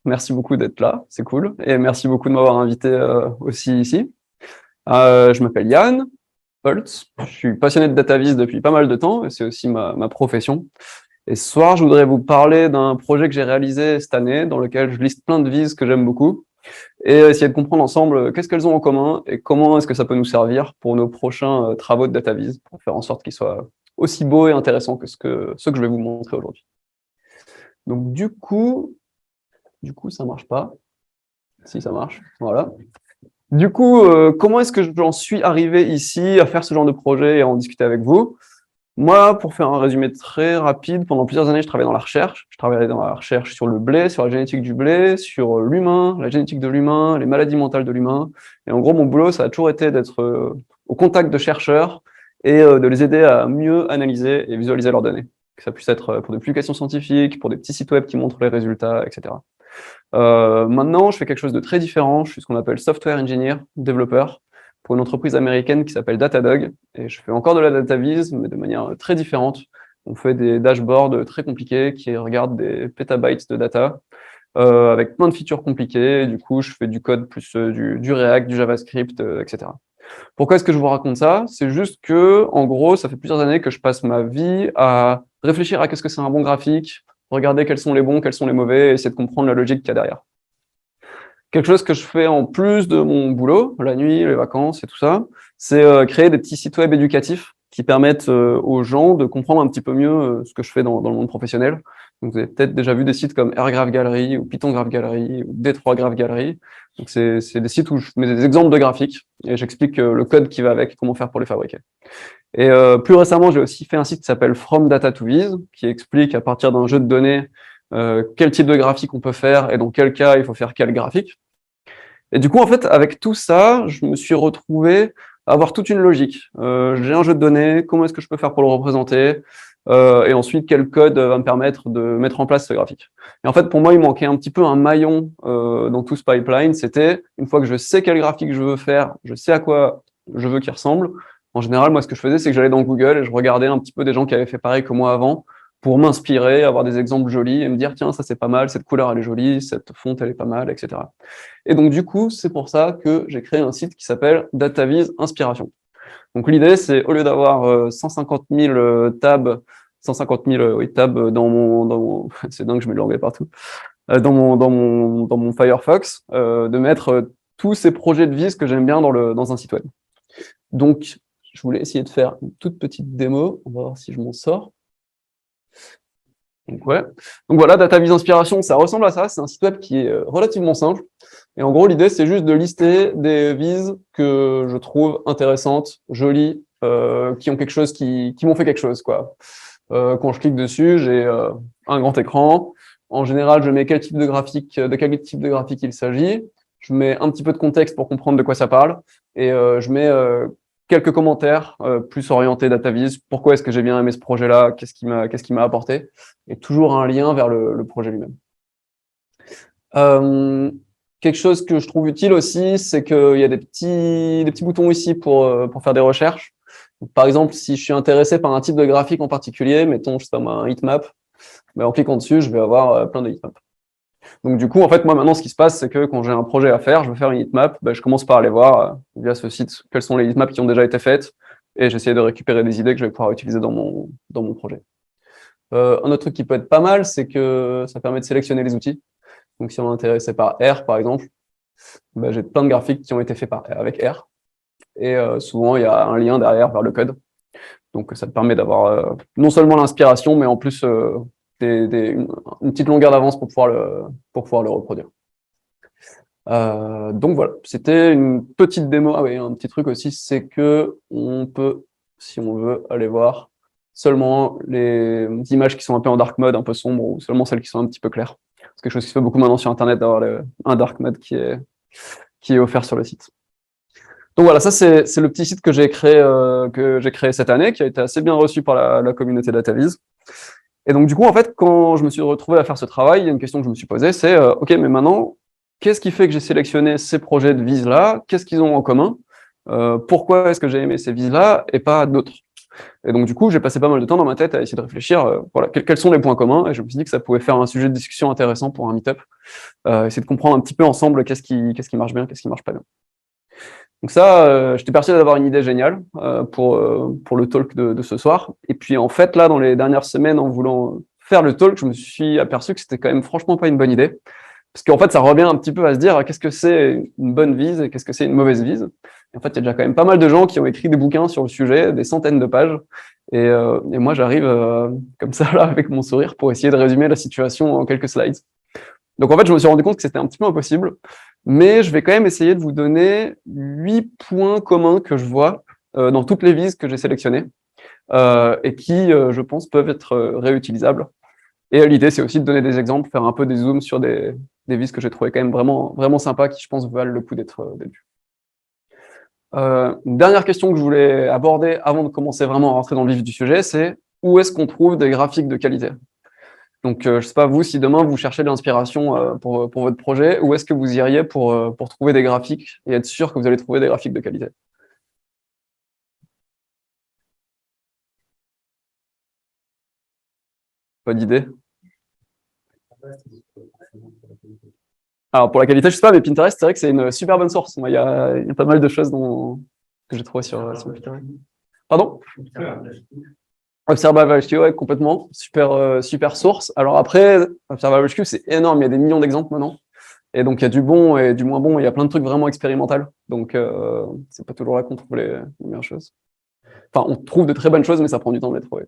Merci beaucoup d'être là, c'est cool. Et merci beaucoup de m'avoir invité aussi ici. Je m'appelle Yann Holtz, je suis passionné de DataVis depuis pas mal de temps et c'est aussi ma profession. Et ce soir, je voudrais vous parler d'un projet que j'ai réalisé cette année dans lequel je liste plein de vis que j'aime beaucoup et essayer de comprendre ensemble qu'est-ce qu'elles ont en commun et comment est-ce que ça peut nous servir pour nos prochains travaux de DataVis pour faire en sorte qu'ils soient aussi beaux et intéressants que ceux que je vais vous montrer aujourd'hui. Donc ça marche pas. Si ça marche, voilà. Du coup, comment est-ce que j'en suis arrivé ici à faire ce genre de projet et à en discuter avec vous? Moi, pour faire un résumé très rapide, pendant plusieurs années, je travaillais dans la recherche. Je travaillais dans la recherche sur le blé, sur la génétique du blé, sur l'humain, la génétique de l'humain, les maladies mentales de l'humain. Et en gros, mon boulot, ça a toujours été d'être au contact de chercheurs et de les aider à mieux analyser et visualiser leurs données. Que ça puisse être pour des publications scientifiques, pour des petits sites web qui montrent les résultats, etc. Maintenant, je fais quelque chose de très différent. Je suis ce qu'on appelle software engineer, développeur, pour une entreprise américaine qui s'appelle Datadog. Et je fais encore de la data-viz, mais de manière très différente. On fait des dashboards très compliqués qui regardent des pétabytes de data, avec plein de features compliquées. Et du coup, je fais du code plus du React, du JavaScript, etc. Pourquoi est-ce que je vous raconte ça? C'est juste que, en gros, ça fait plusieurs années que je passe ma vie à réfléchir à qu'est-ce que c'est un bon graphique, regarder quels sont les bons, quels sont les mauvais, et essayer de comprendre la logique qu'il y a derrière. Quelque chose que je fais en plus de mon boulot, la nuit, les vacances et tout ça, c'est créer des petits sites web éducatifs qui permettent aux gens de comprendre un petit peu mieux ce que je fais dans le monde professionnel. Donc, vous avez peut-être déjà vu des sites comme Airgraph Gallery ou Python Graph Gallery ou D3 Graph Gallery. Donc, c'est des sites où je mets des exemples de graphiques et j'explique le code qui va avec et comment faire pour les fabriquer. Et plus récemment, j'ai aussi fait un site qui s'appelle From Data to Viz, qui explique à partir d'un jeu de données quel type de graphique on peut faire et dans quel cas il faut faire quel graphique. Et du coup, en fait, avec tout ça, je me suis retrouvé à avoir toute une logique. J'ai un jeu de données, comment est-ce que je peux faire pour le représenter et ensuite, quel code va me permettre de mettre en place ce graphique. Et en fait, pour moi, il manquait un petit peu un maillon dans tout ce pipeline. C'était, une fois que je sais quel graphique je veux faire, je sais à quoi je veux qu'il ressemble. En général, moi, ce que je faisais, c'est que j'allais dans Google et je regardais un petit peu des gens qui avaient fait pareil que moi avant pour m'inspirer, avoir des exemples jolis et me dire, tiens, ça c'est pas mal, cette couleur elle est jolie, cette fonte elle est pas mal, etc. Et donc, du coup, c'est pour ça que j'ai créé un site qui s'appelle DataVis Inspiration. Donc, l'idée, c'est au lieu d'avoir 150 000 tabs, 150 000 tabs c'est dingue, je mets de l'anglais partout, dans mon Firefox, de mettre tous ces projets de vis que j'aime bien dans un site web. Donc, je voulais essayer de faire une toute petite démo. On va voir si je m'en sors. Donc, ouais. Donc voilà, DataVis Inspiration, ça ressemble à ça. C'est un site web qui est relativement simple. Et en gros, l'idée, c'est juste de lister des vises que je trouve intéressantes, jolies, qui ont quelque chose, qui m'ont fait quelque chose, quoi. Quand je clique dessus, j'ai un grand écran. En général, je mets quel type de graphique, de quel type de graphique il s'agit. Je mets un petit peu de contexte pour comprendre de quoi ça parle. Et je mets quelques commentaires plus orientés DataVis. Pourquoi est-ce que j'ai bien aimé ce projet-là? Qu'est-ce qui m'a apporté? Et toujours un lien vers le projet lui-même. Quelque chose que je trouve utile aussi, c'est qu'il y a des petits boutons ici pour faire des recherches. Donc, par exemple, si je suis intéressé par un type de graphique en particulier, mettons, je sais pas moi, un heatmap, ben, en cliquant dessus, je vais avoir plein de heatmaps. Donc du coup, en fait, moi maintenant, ce qui se passe, c'est que quand j'ai un projet à faire, je veux faire une heatmap, ben, je commence par aller voir via ce site quelles sont les heatmaps qui ont déjà été faites, et j'essaie de récupérer des idées que je vais pouvoir utiliser dans mon projet. Un autre truc qui peut être pas mal, c'est que ça permet de sélectionner les outils. Donc si on est intéressé par R, par exemple, ben, j'ai plein de graphiques qui ont été faits avec R, et souvent il y a un lien derrière vers le code. Donc ça te permet d'avoir non seulement l'inspiration, mais en plus une petite longueur d'avance pour pouvoir le reproduire. Donc voilà, c'était une petite démo. Ah oui, un petit truc aussi, c'est que on peut, si on veut, aller voir seulement les images qui sont un peu en dark mode, un peu sombre, ou seulement celles qui sont un petit peu claires. C'est quelque chose qui se fait beaucoup maintenant sur Internet, d'avoir un dark mode qui est offert sur le site. Donc voilà, ça c'est le petit site que j'ai créé cette année, qui a été assez bien reçu par la communauté DataVis. Et donc du coup, en fait, quand je me suis retrouvé à faire ce travail, il y a une question que je me suis posée, c'est ok, mais maintenant, qu'est-ce qui fait que j'ai sélectionné ces projets de vis là? Qu'est-ce qu'ils ont en commun? Pourquoi est-ce que j'ai aimé ces vis là et pas d'autres? Et donc, du coup, j'ai passé pas mal de temps dans ma tête à essayer de réfléchir, voilà, quels sont les points communs, et je me suis dit que ça pouvait faire un sujet de discussion intéressant pour un meet-up, essayer de comprendre un petit peu ensemble qu'est-ce qui marche bien, qu'est-ce qui marche pas bien. Donc ça, j'étais persuadé d'avoir une idée géniale pour le talk de ce soir. Et puis en fait, là, dans les dernières semaines, en voulant faire le talk, je me suis aperçu que c'était quand même franchement pas une bonne idée. Parce qu'en fait, ça revient un petit peu à se dire qu'est-ce que c'est une bonne vise et qu'est-ce que c'est une mauvaise vise. Et en fait, il y a déjà quand même pas mal de gens qui ont écrit des bouquins sur le sujet, des centaines de pages. Et moi, j'arrive comme ça, là, avec mon sourire, pour essayer de résumer la situation en quelques slides. Donc en fait, je me suis rendu compte que c'était un petit peu impossible, mais je vais quand même essayer de vous donner 8 points communs que je vois dans toutes les vises que j'ai sélectionnées et qui, je pense, peuvent être réutilisables. Et l'idée, c'est aussi de donner des exemples, faire un peu des zooms sur des vises que j'ai trouvées quand même vraiment sympas, qui, je pense, valent le coup d'être vues. Une dernière question que je voulais aborder avant de commencer vraiment à rentrer dans le vif du sujet, c'est où est-ce qu'on trouve des graphiques de qualité? Donc, je ne sais pas, vous, si demain vous cherchez de l'inspiration pour votre projet, où est-ce que vous iriez pour trouver des graphiques et être sûr que vous allez trouver des graphiques de qualité? Pas d'idée? Alors, pour la qualité, je sais pas, mais Pinterest, c'est vrai que c'est une super bonne source. Moi, il y a pas mal de choses que j'ai trouvées sur Pinterest. Pardon? ObservaHQ, ouais, complètement. Super source. Alors après, ObservaHQ, c'est énorme. Il y a des millions d'exemples maintenant. Et donc, il y a du bon et du moins bon. Il y a plein de trucs vraiment expérimentaux. Donc, c'est pas toujours là qu'on trouve les meilleures choses. Enfin, on trouve de très bonnes choses, mais ça prend du temps de les trouver.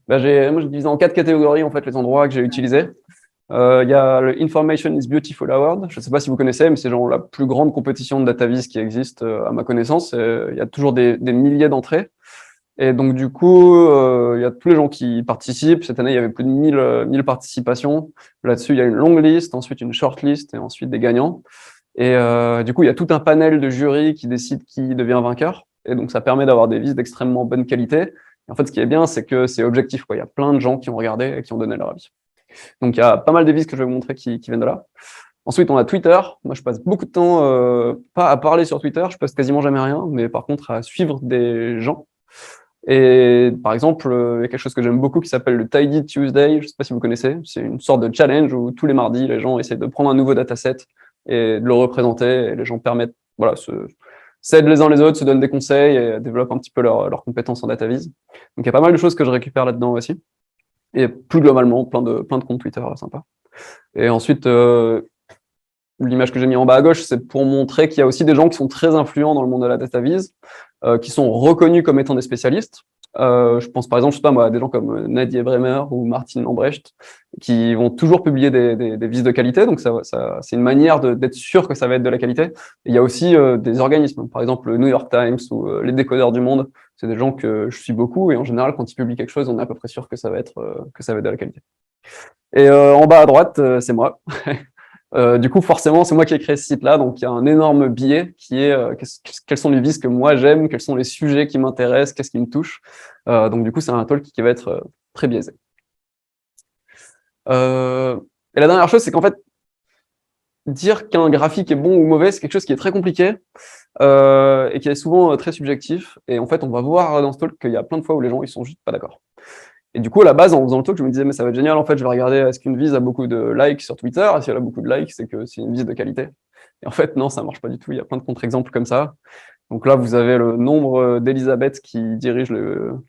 Moi, j'ai divisé en 4 catégories, en fait, les endroits que j'ai utilisés. Il y a le Information is Beautiful Award. Je ne sais pas si vous connaissez, mais c'est genre la plus grande compétition de DataVis qui existe, à ma connaissance. Il y a toujours des milliers d'entrées. Et donc, du coup, il y a tous les gens qui participent. Cette année, il y avait plus de 1000 participations. Là-dessus, il y a une longue liste, ensuite une short list et ensuite des gagnants. Et du coup, il y a tout un panel de jury qui décide qui devient vainqueur. Et donc, ça permet d'avoir des vis d'extrêmement bonne qualité. Et en fait, ce qui est bien, c'est que c'est objectif, quoi. Il y a plein de gens qui ont regardé et qui ont donné leur avis. Donc, il y a pas mal de vis que je vais vous montrer qui viennent de là. Ensuite, on a Twitter. Moi, je passe beaucoup de temps, pas à parler sur Twitter, je poste quasiment jamais rien, mais par contre à suivre des gens. Et par exemple, il y a quelque chose que j'aime beaucoup qui s'appelle le Tidy Tuesday. Je ne sais pas si vous connaissez. C'est une sorte de challenge où tous les mardis, les gens essaient de prendre un nouveau dataset et de le représenter. Et les gens permettent, voilà, s'aident les uns les autres, se donnent des conseils et développent un petit peu leurs compétences en data vis. Donc il y a pas mal de choses que je récupère là-dedans aussi. Et plus globalement, plein de comptes Twitter sympas. Et ensuite, l'image que j'ai mis en bas à gauche, c'est pour montrer qu'il y a aussi des gens qui sont très influents dans le monde de la data vis, qui sont reconnus comme étant des spécialistes. Je pense par exemple, je sais pas moi, à des gens comme Nadia Bremer ou Martin Lambrecht, qui vont toujours publier des vis de qualité. Donc c'est une manière d'être sûr que ça va être de la qualité. Et il y a aussi des organismes, par exemple le New York Times ou les Décodeurs du Monde. C'est des gens que je suis beaucoup et en général, quand ils publient quelque chose, on est à peu près sûr que ça va être de la qualité. Et en bas à droite, c'est moi. Du coup, forcément, c'est moi qui ai créé ce site-là, donc il y a un énorme biais qui est quels sont les vis que moi j'aime, quels sont les sujets qui m'intéressent, qu'est-ce qui me touche. Donc du coup, c'est un talk qui va être très biaisé. Et la dernière chose, c'est qu'en fait, dire qu'un graphique est bon ou mauvais, c'est quelque chose qui est très compliqué et qui est souvent très subjectif. Et en fait, on va voir dans ce talk qu'il y a plein de fois où les gens ils sont juste pas d'accord. Et du coup, à la base, en faisant le talk, je me disais, mais ça va être génial, en fait, je vais regarder est-ce qu'une vise a beaucoup de likes sur Twitter, et si elle a beaucoup de likes, c'est que c'est une vise de qualité. Et en fait, non, ça marche pas du tout, il y a plein de contre-exemples comme ça. Donc là, vous avez le nombre d'Elisabeth qui dirige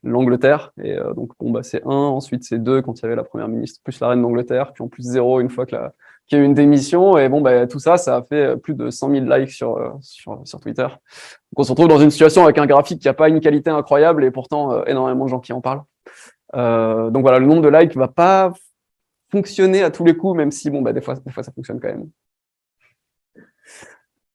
l'Angleterre, et donc bon, bah, c'est 1, ensuite c'est 2 quand il y avait la première ministre, plus la reine d'Angleterre, puis en plus 0 une fois qu'il y a eu une démission, et bon, bah, tout ça, ça a fait plus de 100 000 likes sur Twitter. Donc on se retrouve dans une situation avec un graphique qui a pas une qualité incroyable, et pourtant énormément de gens qui en parlent. Donc voilà, le nombre de likes va pas fonctionner à tous les coups, même si bon bah des fois ça fonctionne quand même.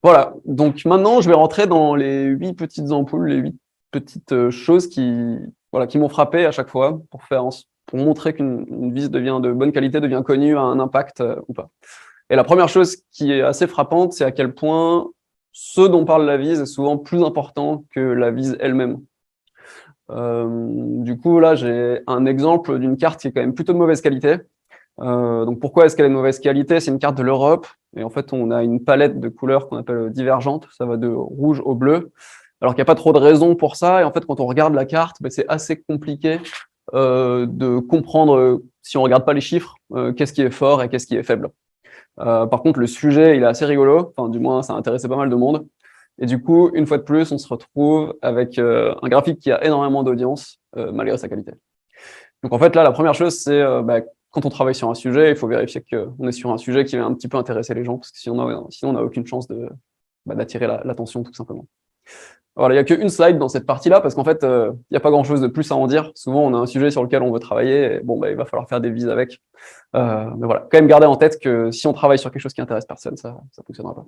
Voilà, donc maintenant je vais rentrer dans les 8 petites ampoules, les 8 petites choses qui m'ont frappé à chaque fois pour montrer qu'une vis devient de bonne qualité, devient connue, a un impact ou pas. Et la première chose qui est assez frappante, c'est à quel point ce dont parle la vis est souvent plus important que la vis elle-même. Du coup, là, j'ai un exemple d'une carte qui est quand même plutôt de mauvaise qualité. Donc, pourquoi est-ce qu'elle est de mauvaise qualité? C'est une carte de l'Europe. Et en fait, on a une palette de couleurs qu'on appelle divergente. Ça va de rouge au bleu. alors qu'il n'y a pas trop de raison pour ça. Et en fait, quand on regarde la carte, ben, c'est assez compliqué de comprendre, si on regarde pas les chiffres, qu'est-ce qui est fort et qu'est-ce qui est faible. Par contre, le sujet, il est assez rigolo. Enfin, du moins, ça a intéressé pas mal de monde. Et du coup, une fois de plus, on se retrouve avec un graphique qui a énormément d'audience, malgré sa qualité. Donc en fait, là, la première chose, c'est quand on travaille sur un sujet, il faut vérifier qu'on est sur un sujet qui va un petit peu intéresser les gens, parce que sinon, on n'a aucune chance d'attirer l'attention, tout simplement. Voilà, il n'y a qu'une slide dans cette partie-là, parce qu'en fait, il n'y a pas grand-chose de plus à en dire. Souvent, on a un sujet sur lequel on veut travailler, et bon, il va falloir faire des vises avec. Mais voilà, quand même garder en tête que si on travaille sur quelque chose qui intéresse personne, ça ne fonctionnera pas.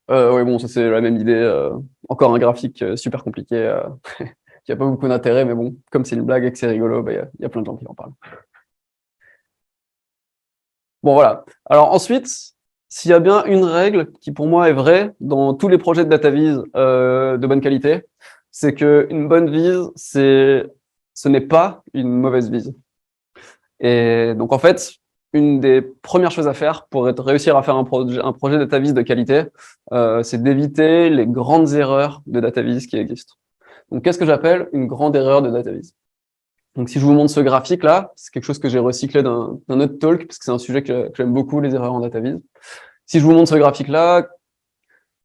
Oui, bon, ça c'est la même idée. Encore un graphique super compliqué, qui n'a pas beaucoup d'intérêt, mais bon, comme c'est une blague et que c'est rigolo, il y a plein de gens qui en parlent. Bon, voilà. Alors ensuite, s'il y a bien une règle qui pour moi est vraie dans tous les projets de data vise de bonne qualité, c'est qu'une bonne vise, ce n'est pas une mauvaise vise. Et donc en fait, une des premières choses à faire pour réussir à faire un projet data vise de qualité, c'est d'éviter les grandes erreurs de data vise qui existent. Donc qu'est-ce que j'appelle une grande erreur de data vise? Donc, si je vous montre ce graphique-là, c'est quelque chose que j'ai recyclé d'un autre talk, parce que c'est un sujet que j'aime beaucoup, les erreurs en data vise. Si je vous montre ce graphique-là,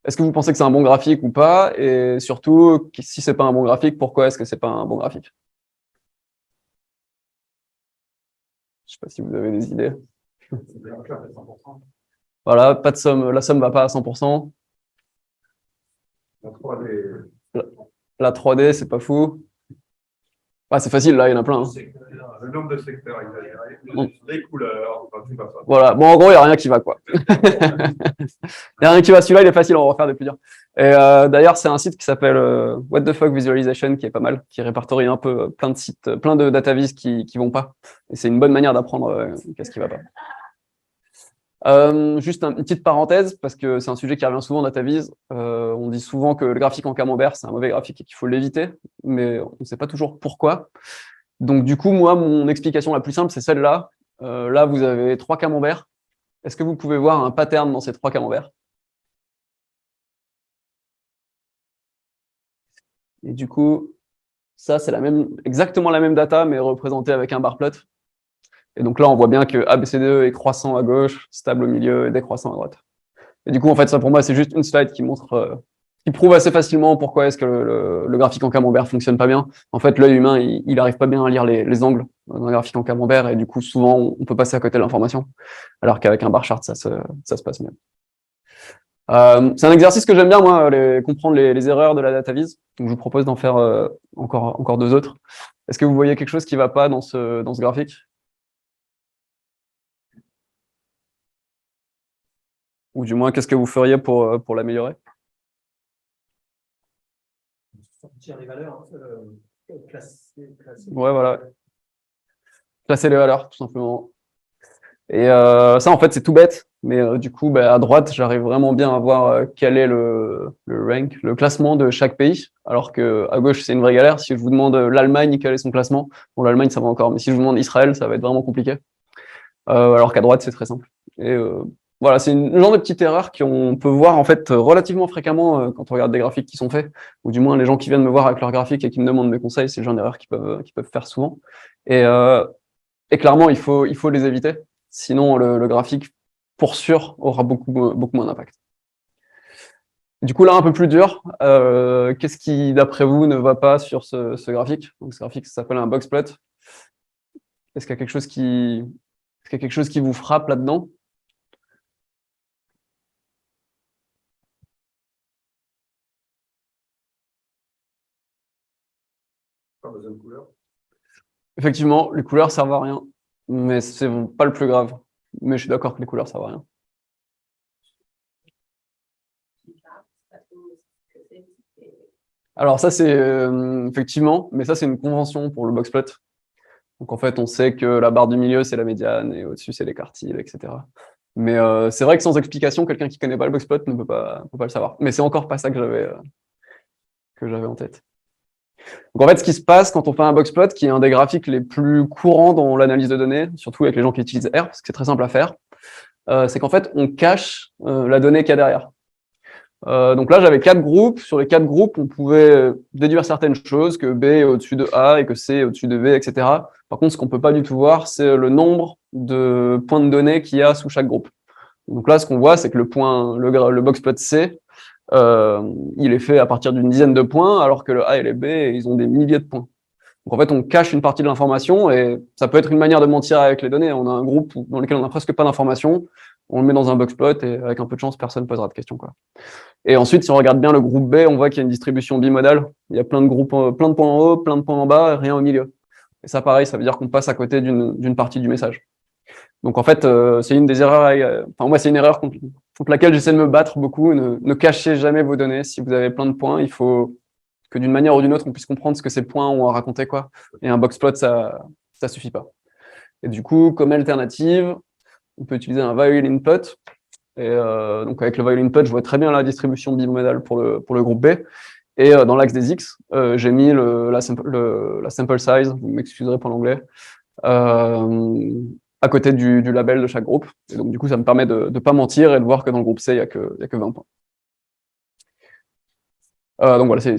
est-ce que vous pensez que c'est un bon graphique ou pas? Et surtout, si c'est pas un bon graphique, pourquoi est-ce que c'est pas un bon graphique? Je sais pas si vous avez des idées. Voilà, pas de somme, la somme va pas à 100%. La 3D, c'est pas fou. Ah, c'est facile, là, il y en a plein. Le nombre de secteurs exagérés, les couleurs, tout ça. Voilà, bon, en gros, il n'y a rien qui va, quoi. Il n'y a rien qui va. Celui-là, il est facile, on va refaire des plus durs. Et d'ailleurs, c'est un site qui s'appelle What the Fuck Visualization, qui est pas mal, qui répertorie un peu plein de sites, plein de data vis qui vont pas. Et c'est une bonne manière d'apprendre qu'est-ce qui va pas. Juste une petite parenthèse, parce que c'est un sujet qui revient souvent en DataVis. On dit souvent que le graphique en camembert, c'est un mauvais graphique et qu'il faut l'éviter, mais on ne sait pas toujours pourquoi. Donc du coup, moi, mon explication la plus simple, c'est celle-là. Là, vous avez 3 camemberts. Est-ce que vous pouvez voir un pattern dans ces 3 camemberts? Et du coup, ça, c'est exactement la même data, mais représentée avec un bar plot. Et donc là, on voit bien que ABCDE est croissant à gauche, stable au milieu et décroissant à droite. Et du coup, en fait, ça pour moi, c'est juste une slide qui montre, qui prouve assez facilement pourquoi est-ce que le graphique en camembert fonctionne pas bien. En fait, l'œil humain, il arrive pas bien à lire les angles d'un graphique en camembert et du coup, souvent, on peut passer à côté de l'information. Alors qu'avec un bar chart, ça se passe mieux. C'est un exercice que j'aime bien, moi, comprendre les erreurs de la data vise. Donc, je vous propose d'en faire encore 2 autres. Est-ce que vous voyez quelque chose qui va pas dans ce graphique? Ou du moins, qu'est-ce que vous feriez pour l'améliorer? Sortir les valeurs, classer. Ouais, voilà. Classer les valeurs, tout simplement. Et ça, en fait, c'est tout bête. Mais du coup, à droite, j'arrive vraiment bien à voir quel est le rank, le classement de chaque pays. Alors que à gauche, c'est une vraie galère. Si je vous demande l'Allemagne, quel est son classement? Bon, l'Allemagne, ça va encore. Mais si je vous demande Israël, ça va être vraiment compliqué. Alors qu'à droite, c'est très simple. Et voilà, c'est une genre de petite erreur qu'on peut voir en fait relativement fréquemment quand on regarde des graphiques qui sont faits, ou du moins les gens qui viennent me voir avec leurs graphiques et qui me demandent mes conseils, c'est le genre d'erreur qu'ils peuvent faire souvent. Et clairement, il faut les éviter. Sinon, le graphique, pour sûr, aura beaucoup moins d'impact. Du coup, là, un peu plus dur. Qu'est-ce qui, d'après vous, ne va pas sur ce graphique? Donc, ce graphique, ça s'appelle un box plot. Est-ce qu'il y a quelque chose qui vous frappe là-dedans? Pas besoin de couleurs. Effectivement, les couleurs servent à rien, mais c'est pas le plus grave. Mais je suis d'accord que les couleurs servent à rien. Alors ça, c'est effectivement, mais ça, c'est une convention pour le boxplot. Donc en fait, on sait que la barre du milieu, c'est la médiane, et au-dessus, c'est les quartiles, etc. Mais c'est vrai que sans explication, quelqu'un qui connaît pas le boxplot ne peut pas le savoir. Mais c'est encore pas ça que j'avais en tête. Donc en fait, ce qui se passe quand on fait un boxplot, qui est un des graphiques les plus courants dans l'analyse de données, surtout avec les gens qui utilisent R, parce que c'est très simple à faire, c'est qu'en fait, on cache la donnée qu'il y a derrière. Donc là, j'avais 4 groupes. Sur les 4 groupes, on pouvait déduire certaines choses, que B est au-dessus de A et que C est au-dessus de B, etc. Par contre, ce qu'on peut pas du tout voir, c'est le nombre de points de données qu'il y a sous chaque groupe. Donc là, ce qu'on voit, c'est que le boxplot C, il est fait à partir d'une dizaine de points, alors que le A et les B, ils ont des milliers de points. Donc en fait, on cache une partie de l'information et ça peut être une manière de mentir avec les données. On a un groupe dans lequel on n'a presque pas d'informations, on le met dans un boxplot et avec un peu de chance, personne ne posera de questions, quoi. Et ensuite, si on regarde bien le groupe B, on voit qu'il y a une distribution bimodale. Il y a plein de groupes, plein de points en haut, plein de points en bas, et rien au milieu. Et ça, pareil, ça veut dire qu'on passe à côté d'une partie du message. Donc en fait, c'est une des erreurs. Enfin, moi, c'est une erreur contre laquelle j'essaie de me battre beaucoup. Ne cachez jamais vos données. Si vous avez plein de points, il faut que d'une manière ou d'une autre, on puisse comprendre ce que ces points ont à raconter, quoi. Et un boxplot, ça suffit pas. Et du coup, comme alternative, on peut utiliser un violin input. Et donc avec le violin input, je vois très bien la distribution bimodale pour le groupe B. Et dans l'axe des X, j'ai mis la sample size, vous m'excuserez pour l'anglais, à côté du label de chaque groupe. Et donc du coup, ça me permet de ne pas mentir et de voir que dans le groupe C, il n'y a que 20 points. Donc voilà, c'est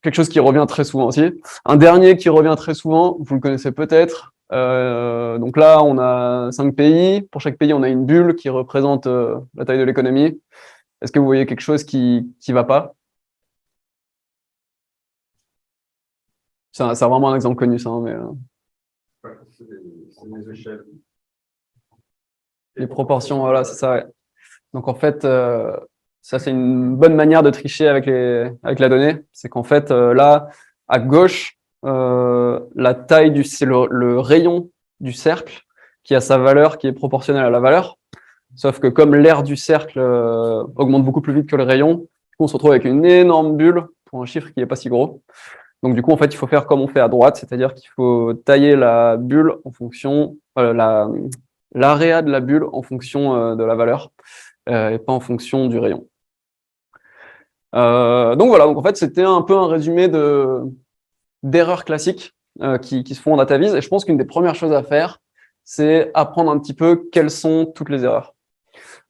quelque chose qui revient très souvent aussi. Un dernier qui revient très souvent, vous le connaissez peut-être. Donc là, on a 5 pays. Pour chaque pays, on a une bulle qui représente la taille de l'économie. Est-ce que vous voyez quelque chose qui va pas? C'est vraiment un exemple connu, ça, hein, mais Ouais, c'est des échelles. les proportions, voilà, c'est ça. Ouais. Donc en fait, ça c'est une bonne manière de tricher avec la donnée. C'est qu'en fait, là, à gauche, la taille c'est le rayon du cercle qui a sa valeur qui est proportionnelle à la valeur. Sauf que comme l'aire du cercle augmente beaucoup plus vite que le rayon, du coup, on se retrouve avec une énorme bulle pour un chiffre qui n'est pas si gros. Donc du coup, en fait, il faut faire comme on fait à droite, c'est-à-dire qu'il faut tailler la bulle en fonction, l'area de la bulle en fonction de la valeur et pas en fonction du rayon. Donc voilà, donc en fait, c'était un peu un résumé d'erreurs classiques qui se font en DataVis. Et je pense qu'une des premières choses à faire, c'est apprendre un petit peu quelles sont toutes les erreurs.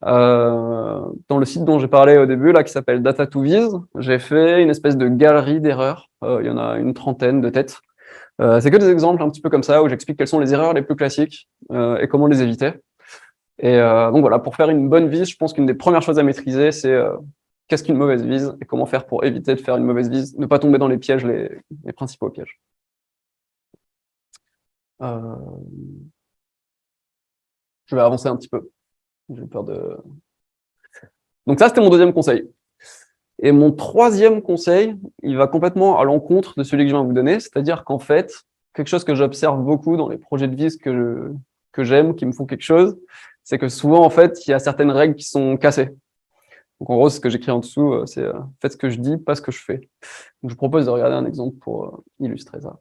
Dans le site dont j'ai parlé au début, là, qui s'appelle Data2Viz, j'ai fait une espèce de galerie d'erreurs. Il y en a une trentaine de têtes. C'est que des exemples un petit peu comme ça, où j'explique quelles sont les erreurs les plus classiques et comment les éviter. Et donc voilà, pour faire une bonne vise, je pense qu'une des premières choses à maîtriser, c'est qu'est-ce qu'une mauvaise vise et comment faire pour éviter de faire une mauvaise vise, ne pas tomber dans les pièges, les principaux pièges. Je vais avancer un petit peu. J'ai peur de... Donc ça, c'était mon deuxième conseil. Et mon troisième conseil, il va complètement à l'encontre de celui que je viens de vous donner, c'est-à-dire qu'en fait, quelque chose que j'observe beaucoup dans les projets de vise que j'aime, qui me font quelque chose, c'est que souvent, en fait, il y a certaines règles qui sont cassées. Donc en gros, ce que j'écris en dessous, c'est faites ce que je dis, pas ce que je fais. Donc, je vous propose de regarder un exemple pour illustrer ça.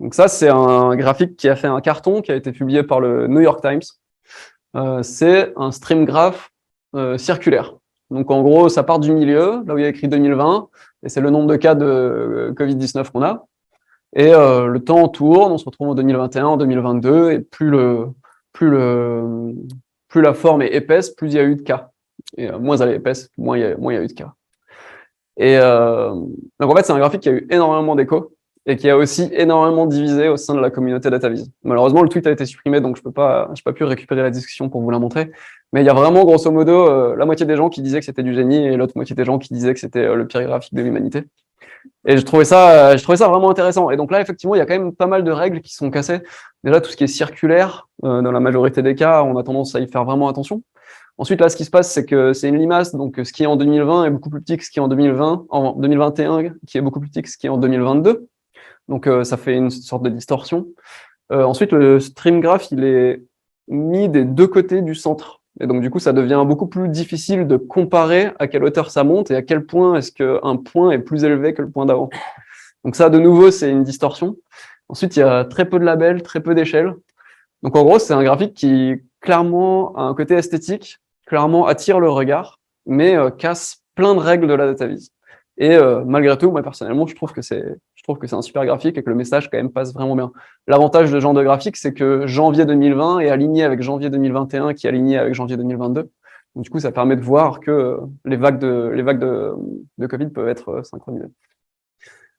Donc ça, c'est un graphique qui a fait un carton, qui a été publié par le New York Times. C'est un stream graph circulaire. Donc en gros, ça part du milieu, là où il y a écrit 2020, et c'est le nombre de cas de Covid-19 qu'on a. Et le temps tourne, on se retrouve en 2021, en 2022, et plus la forme est épaisse, plus il y a eu de cas. Et moins elle est épaisse, moins il y a eu de cas. Et donc en fait, c'est un graphique qui a eu énormément d'écho et qui a aussi énormément divisé au sein de la communauté DataVis. Malheureusement, le tweet a été supprimé, donc je n'ai pas pu récupérer la discussion pour vous la montrer. Mais il y a vraiment, grosso modo, la moitié des gens qui disaient que c'était du génie et l'autre moitié des gens qui disaient que c'était le pire graphique de l'humanité. Et je trouvais ça vraiment intéressant. Et donc là, effectivement, il y a quand même pas mal de règles qui sont cassées. Déjà, tout ce qui est circulaire, dans la majorité des cas, on a tendance à y faire vraiment attention. Ensuite, là, ce qui se passe, c'est que c'est une limace, donc ce qui est en 2020 est beaucoup plus petit que ce qui est en 2021, qui est beaucoup plus petit que ce qui est en 2022. Donc, ça fait une sorte de distorsion. Ensuite, le stream graph, il est mis des deux côtés du centre. Et donc, du coup, ça devient beaucoup plus difficile de comparer à quelle hauteur ça monte et à quel point est-ce qu'un point est plus élevé que le point d'avant. Donc ça, de nouveau, c'est une distorsion. Ensuite, il y a très peu de labels, très peu d'échelles. Donc, en gros, c'est un graphique qui, clairement, a un côté esthétique, clairement attire le regard, mais casse plein de règles de la DataVis. Et malgré tout, moi, personnellement, je trouve que c'est un super graphique et que le message, quand même, passe vraiment bien. L'avantage de ce genre de graphique, c'est que janvier 2020 est aligné avec janvier 2021, qui est aligné avec janvier 2022. Donc, du coup, ça permet de voir que les vagues de Covid peuvent être synchronisées.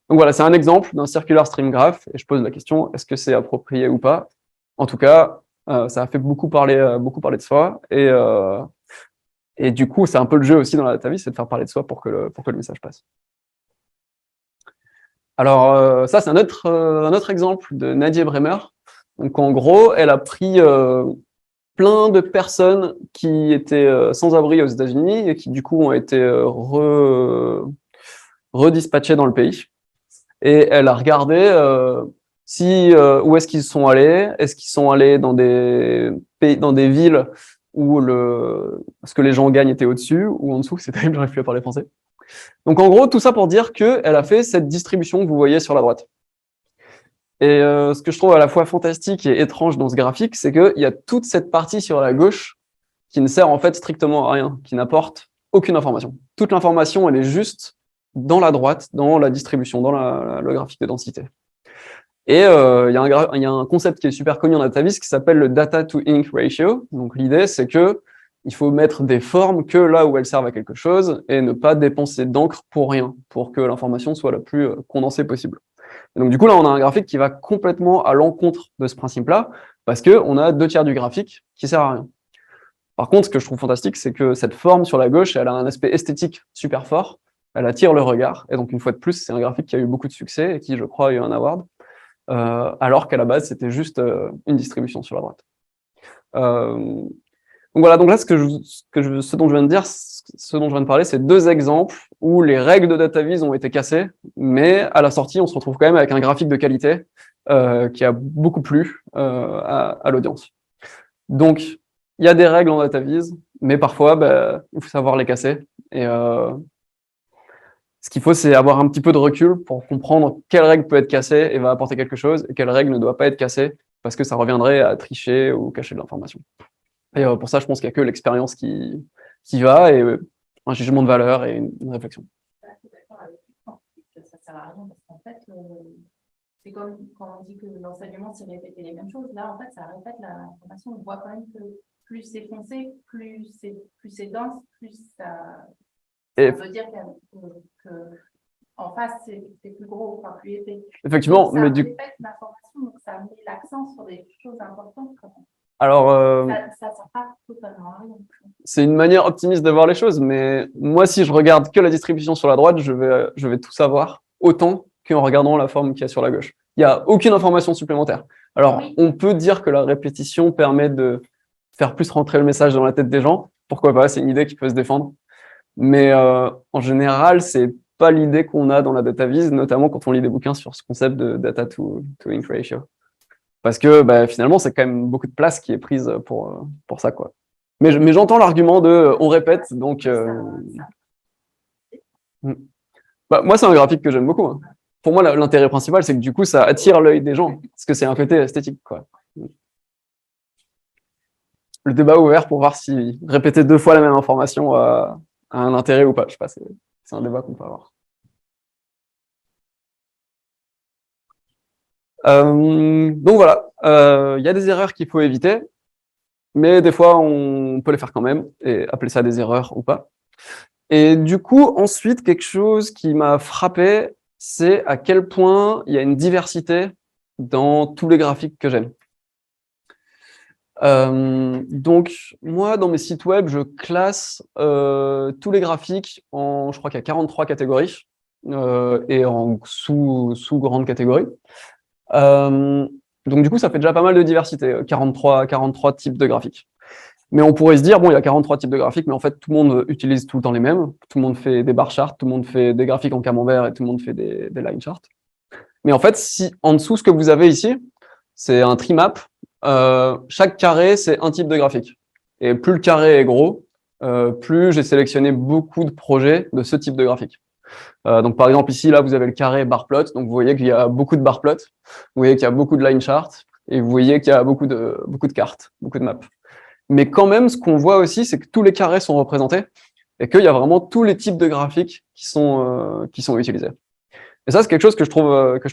Donc voilà, c'est un exemple d'un circular stream graph, et je pose la question, est-ce que c'est approprié ou pas? En tout cas, ça a fait beaucoup parler de soi, et du coup, c'est un peu le jeu aussi dans la DataVis, c'est de faire parler de soi pour que le message passe. Alors, ça, c'est un autre exemple de Nadie Bremer. Donc, en gros, elle a pris plein de personnes qui étaient sans abri aux États-Unis et qui, du coup, ont été redispatchées dans le pays. Et elle a regardé où est-ce qu'ils sont allés. Est-ce qu'ils sont allés dans des villes où ce que les gens gagnent était au-dessus ou en dessous? C'est terrible, j'arrive plus à parler français. Donc, en gros, tout ça pour dire qu'elle a fait cette distribution que vous voyez sur la droite. Et ce que je trouve à la fois fantastique et étrange dans ce graphique, c'est qu'il y a toute cette partie sur la gauche qui ne sert en fait strictement à rien, qui n'apporte aucune information. Toute l'information, elle est juste dans la droite, dans la distribution, dans le graphique de densité. Et il y a un concept qui est super connu en DataVis qui s'appelle le data to ink ratio. Donc l'idée, c'est que il faut mettre des formes que là où elles servent à quelque chose et ne pas dépenser d'encre pour rien, pour que l'information soit la plus condensée possible. Et donc du coup, là, on a un graphique qui va complètement à l'encontre de ce principe-là, parce qu'on a 2/3 du graphique qui sert à rien. Par contre, ce que je trouve fantastique, c'est que cette forme sur la gauche, elle a un aspect esthétique super fort, elle attire le regard, et donc une fois de plus, c'est un graphique qui a eu beaucoup de succès et qui, je crois, a eu un award, alors qu'à la base, c'était juste une distribution sur la droite. Donc voilà, donc là, ce dont je viens de dire, ce dont je viens de parler, c'est 2 exemples où les règles de DataVis ont été cassées, mais à la sortie, on se retrouve quand même avec un graphique de qualité qui a beaucoup plu à l'audience. Donc, il y a des règles en DataVis, mais parfois, il faut savoir les casser. Et ce qu'il faut, c'est avoir un petit peu de recul pour comprendre quelle règle peut être cassée et va apporter quelque chose, et quelle règle ne doit pas être cassée, parce que ça reviendrait à tricher ou cacher de l'information. Et pour ça, je pense qu'il n'y a que l'expérience qui va, et un jugement de valeur et une réflexion. Je suis d'accord avec toi, ça ne sert à rien, parce qu'en fait, c'est comme quand on dit que l'enseignement, c'est répéter les mêmes choses. Là, en fait, ça répète l'information. On voit quand même que plus c'est foncé, plus c'est dense, plus ça veut dire qu'en face, c'est plus gros, enfin plus épais. Effectivement, donc, ça mais répète l'information, donc ça met l'accent sur des choses importantes. Alors, ça ne sert pas totalement à rien. c'est une manière optimiste de voir les choses, mais moi, si je regarde que la distribution sur la droite, je vais tout savoir autant qu'en regardant la forme qu'il y a sur la gauche. Il n'y a aucune information supplémentaire. Alors, Oui. on peut dire que la répétition permet de faire plus rentrer le message dans la tête des gens. Pourquoi pas? C'est une idée qui peut se défendre. Mais en général, c'est pas l'idée qu'on a dans la DataVis, notamment quand on lit des bouquins sur ce concept de data to ink ratio. Parce que finalement, c'est quand même beaucoup de place qui est prise pour ça, quoi. Mais j'entends l'argument de on répète, donc. Moi, c'est un graphique que j'aime beaucoup. Hein. Pour moi, l'intérêt principal, c'est que du coup, ça attire l'œil des gens, parce que c'est un côté esthétique, quoi. Le débat ouvert pour voir si répéter 2 fois la même information a un intérêt ou pas. Je sais pas, c'est un débat qu'on peut avoir. Donc voilà, il y a des erreurs qu'il faut éviter, mais des fois on peut les faire quand même et appeler ça des erreurs ou pas. Et du coup, ensuite, quelque chose qui m'a frappé, c'est à quel point il y a une diversité dans tous les graphiques que j'aime. Donc moi, dans mes sites web, je classe tous les graphiques en, je crois qu'il y a 43 catégories et en sous-grandes catégories. Donc du coup, ça fait déjà pas mal de diversité, 43 types de graphiques. Mais on pourrait se dire, bon, il y a 43 types de graphiques, mais en fait, tout le monde utilise tout le temps les mêmes. Tout le monde fait des bar charts, tout le monde fait des graphiques en camembert et tout le monde fait des line charts. Mais en fait, si en dessous, ce que vous avez ici, c'est un tree map. Chaque carré, c'est un type de graphique. Et plus le carré est gros, plus j'ai sélectionné beaucoup de projets de ce type de graphique. Donc par exemple ici, là, vous avez le carré bar plot. Donc vous voyez qu'il y a beaucoup de bar plots, vous voyez qu'il y a beaucoup de line charts, et vous voyez qu'il y a beaucoup de cartes, beaucoup de maps. Mais quand même, ce qu'on voit aussi, c'est que tous les carrés sont représentés et qu'il y a vraiment tous les types de graphiques qui sont utilisés. Et ça, c'est quelque chose que je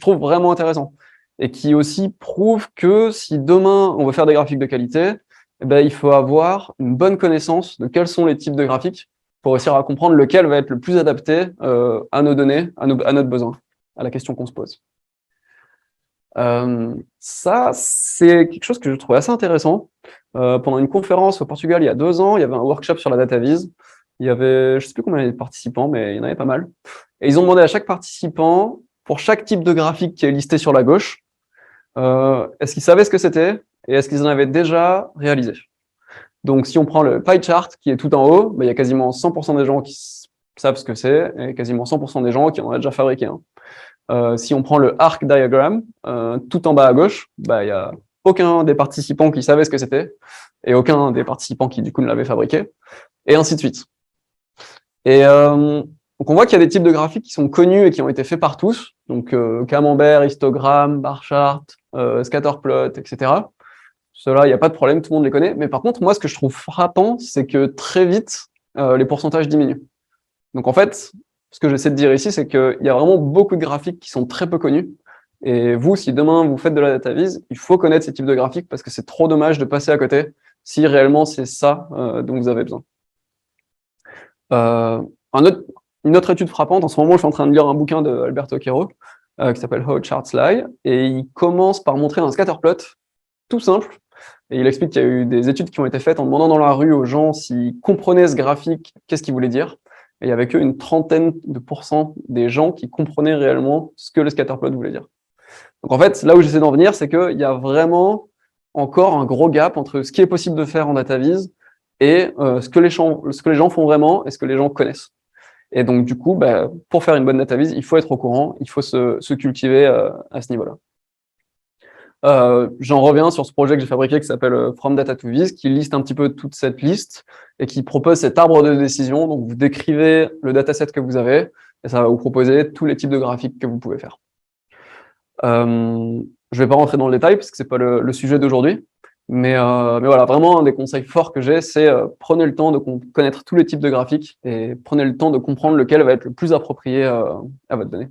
trouve vraiment intéressant et qui aussi prouve que si demain on veut faire des graphiques de qualité, eh ben, il faut avoir une bonne connaissance de quels sont les types de graphiques pour réussir à comprendre lequel va être le plus adapté à nos données, à notre besoin, à la question qu'on se pose. Ça, c'est quelque chose que je trouve assez intéressant. Pendant une conférence au Portugal il y a 2 ans, il y avait un workshop sur la data viz. Il y avait, je sais plus combien il y avait de participants, mais il y en avait pas mal. Et ils ont demandé à chaque participant, pour chaque type de graphique qui est listé sur la gauche, est-ce qu'ils savaient ce que c'était et est-ce qu'ils en avaient déjà réalisé. Donc, si on prend le pie chart qui est tout en haut, il y a quasiment 100% des gens qui savent ce que c'est et quasiment 100% des gens qui en ont déjà fabriqué un. Si on prend le arc diagram, tout en bas à gauche, il y a aucun des participants qui savait ce que c'était et aucun des participants qui du coup ne l'avait fabriqué, et ainsi de suite. Et donc on voit qu'il y a des types de graphiques qui sont connus et qui ont été faits par tous, donc camembert, histogramme, bar chart, scatterplot, etc. Ceux-là, il n'y a pas de problème, tout le monde les connaît. Mais par contre, moi, ce que je trouve frappant, c'est que très vite, les pourcentages diminuent. Donc en fait, ce que j'essaie de dire ici, c'est qu'il y a vraiment beaucoup de graphiques qui sont très peu connus. Et vous, si demain vous faites de la data viz, il faut connaître ces types de graphiques parce que c'est trop dommage de passer à côté si réellement c'est ça dont vous avez besoin. Euh, une autre étude frappante, en ce moment, je suis en train de lire un bouquin de Alberto Quero qui s'appelle How Charts Lie, et il commence par montrer un scatterplot tout simple. Et il explique qu'il y a eu des études qui ont été faites en demandant dans la rue aux gens s'ils comprenaient ce graphique, qu'est-ce qu'il voulait dire. Et il y avait qu'une trentaine de pourcents des gens qui comprenaient réellement ce que le scatterplot voulait dire. Donc en fait, là où j'essaie d'en venir, c'est qu'il y a vraiment encore un gros gap entre ce qui est possible de faire en data viz et ce que les gens font vraiment et ce que les gens connaissent. Et donc du coup, pour faire une bonne data viz, il faut être au courant, il faut se cultiver à ce niveau-là. J'en reviens sur ce projet que j'ai fabriqué qui s'appelle From Data to Viz, qui liste un petit peu toute cette liste et qui propose cet arbre de décision. Donc, vous décrivez le dataset que vous avez et ça va vous proposer tous les types de graphiques que vous pouvez faire. Je vais pas rentrer dans le détail parce que c'est pas le sujet d'aujourd'hui, mais voilà, vraiment un des conseils forts que j'ai, c'est prenez le temps de connaître tous les types de graphiques et prenez le temps de comprendre lequel va être le plus approprié à votre donnée.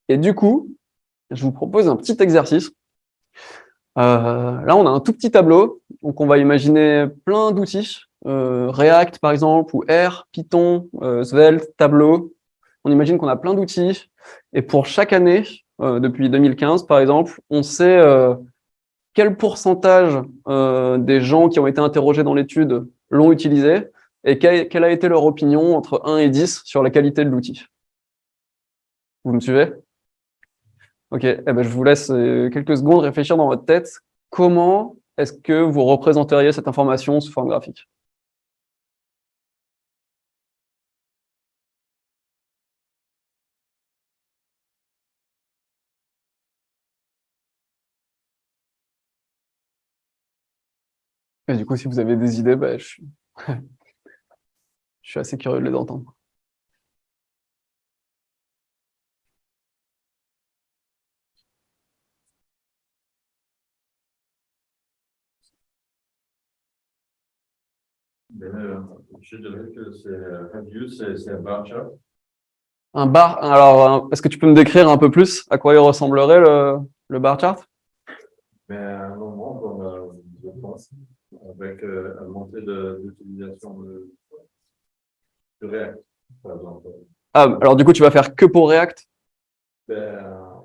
Et du coup, je vous propose un petit exercice. Là, on a un tout petit tableau, donc on va imaginer plein d'outils, React par exemple, ou R, Python, Svelte, Tableau. On imagine qu'on a plein d'outils, et pour chaque année, depuis 2015 par exemple, on sait quel pourcentage des gens qui ont été interrogés dans l'étude l'ont utilisé, et quelle a été leur opinion entre 1 et 10 sur la qualité de l'outil. Vous me suivez? Ok, je vous laisse quelques secondes réfléchir dans votre tête. Comment est-ce que vous représenteriez cette information sous forme graphique? Et du coup, si vous avez des idées, je suis assez curieux de les entendre. Je dirais que c'est un bar chart. Un bar, alors, est-ce que tu peux me décrire un peu plus à quoi il ressemblerait le bar chart? Mais à un moment, comme je pense, avec la montée d'utilisation de React, par exemple. Ah, alors du coup, tu vas faire que pour React? Ben,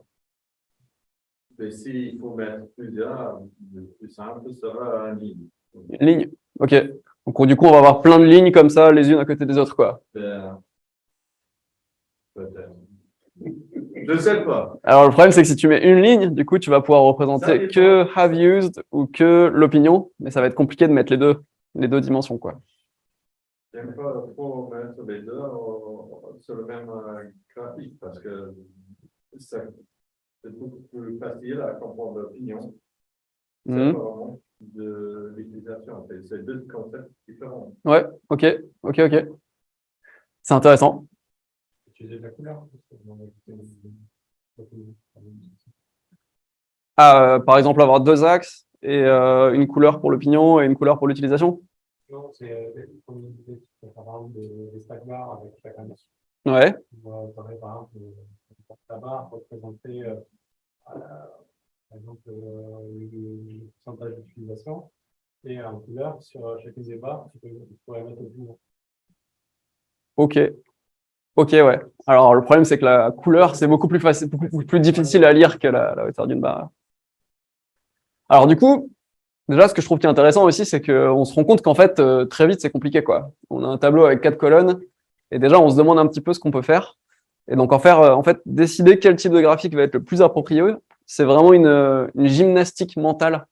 s'il faut mettre plusieurs, le plus simple sera en ligne. Une ligne? Ok. Donc du coup, on va avoir plein de lignes comme ça, les unes à côté des autres, quoi. Ben, peut-être. Je ne sais pas. Alors le problème, c'est que si tu mets une ligne, du coup, tu vas pouvoir représenter que have used ou que l'opinion, mais ça va être compliqué de mettre les deux dimensions, quoi. J'aime pas trop mettre les deux sur le même graphique parce que c'est beaucoup plus facile à comprendre l'opinion. C'est Mhm. vraiment de l'utilisation. C'est deux concepts différents. Ouais, ok. C'est intéressant. Utiliser de la couleur. Ah, par exemple, avoir deux axes et une couleur pour l'opinion et une couleur pour l'utilisation. Non, c'est comme je disais, par exemple des stack bars avec chacun dessus. Ouais. Par exemple, la barre représenter exemple, le pourcentage d'utilisation, et en couleur, sur chacune des barres, tu pourrais mettre opinion. Ok. Ok, ouais. Alors, le problème, c'est que la couleur, c'est beaucoup plus facile, beaucoup plus difficile à lire que la hauteur d'une barre. Alors, du coup, déjà, ce que je trouve qui est intéressant aussi, c'est qu'on se rend compte qu'en fait, très vite, c'est compliqué, quoi. On a un tableau avec 4 colonnes, et déjà, on se demande un petit peu ce qu'on peut faire. Et donc, en fait, décider quel type de graphique va être le plus approprié, c'est vraiment une gymnastique mentale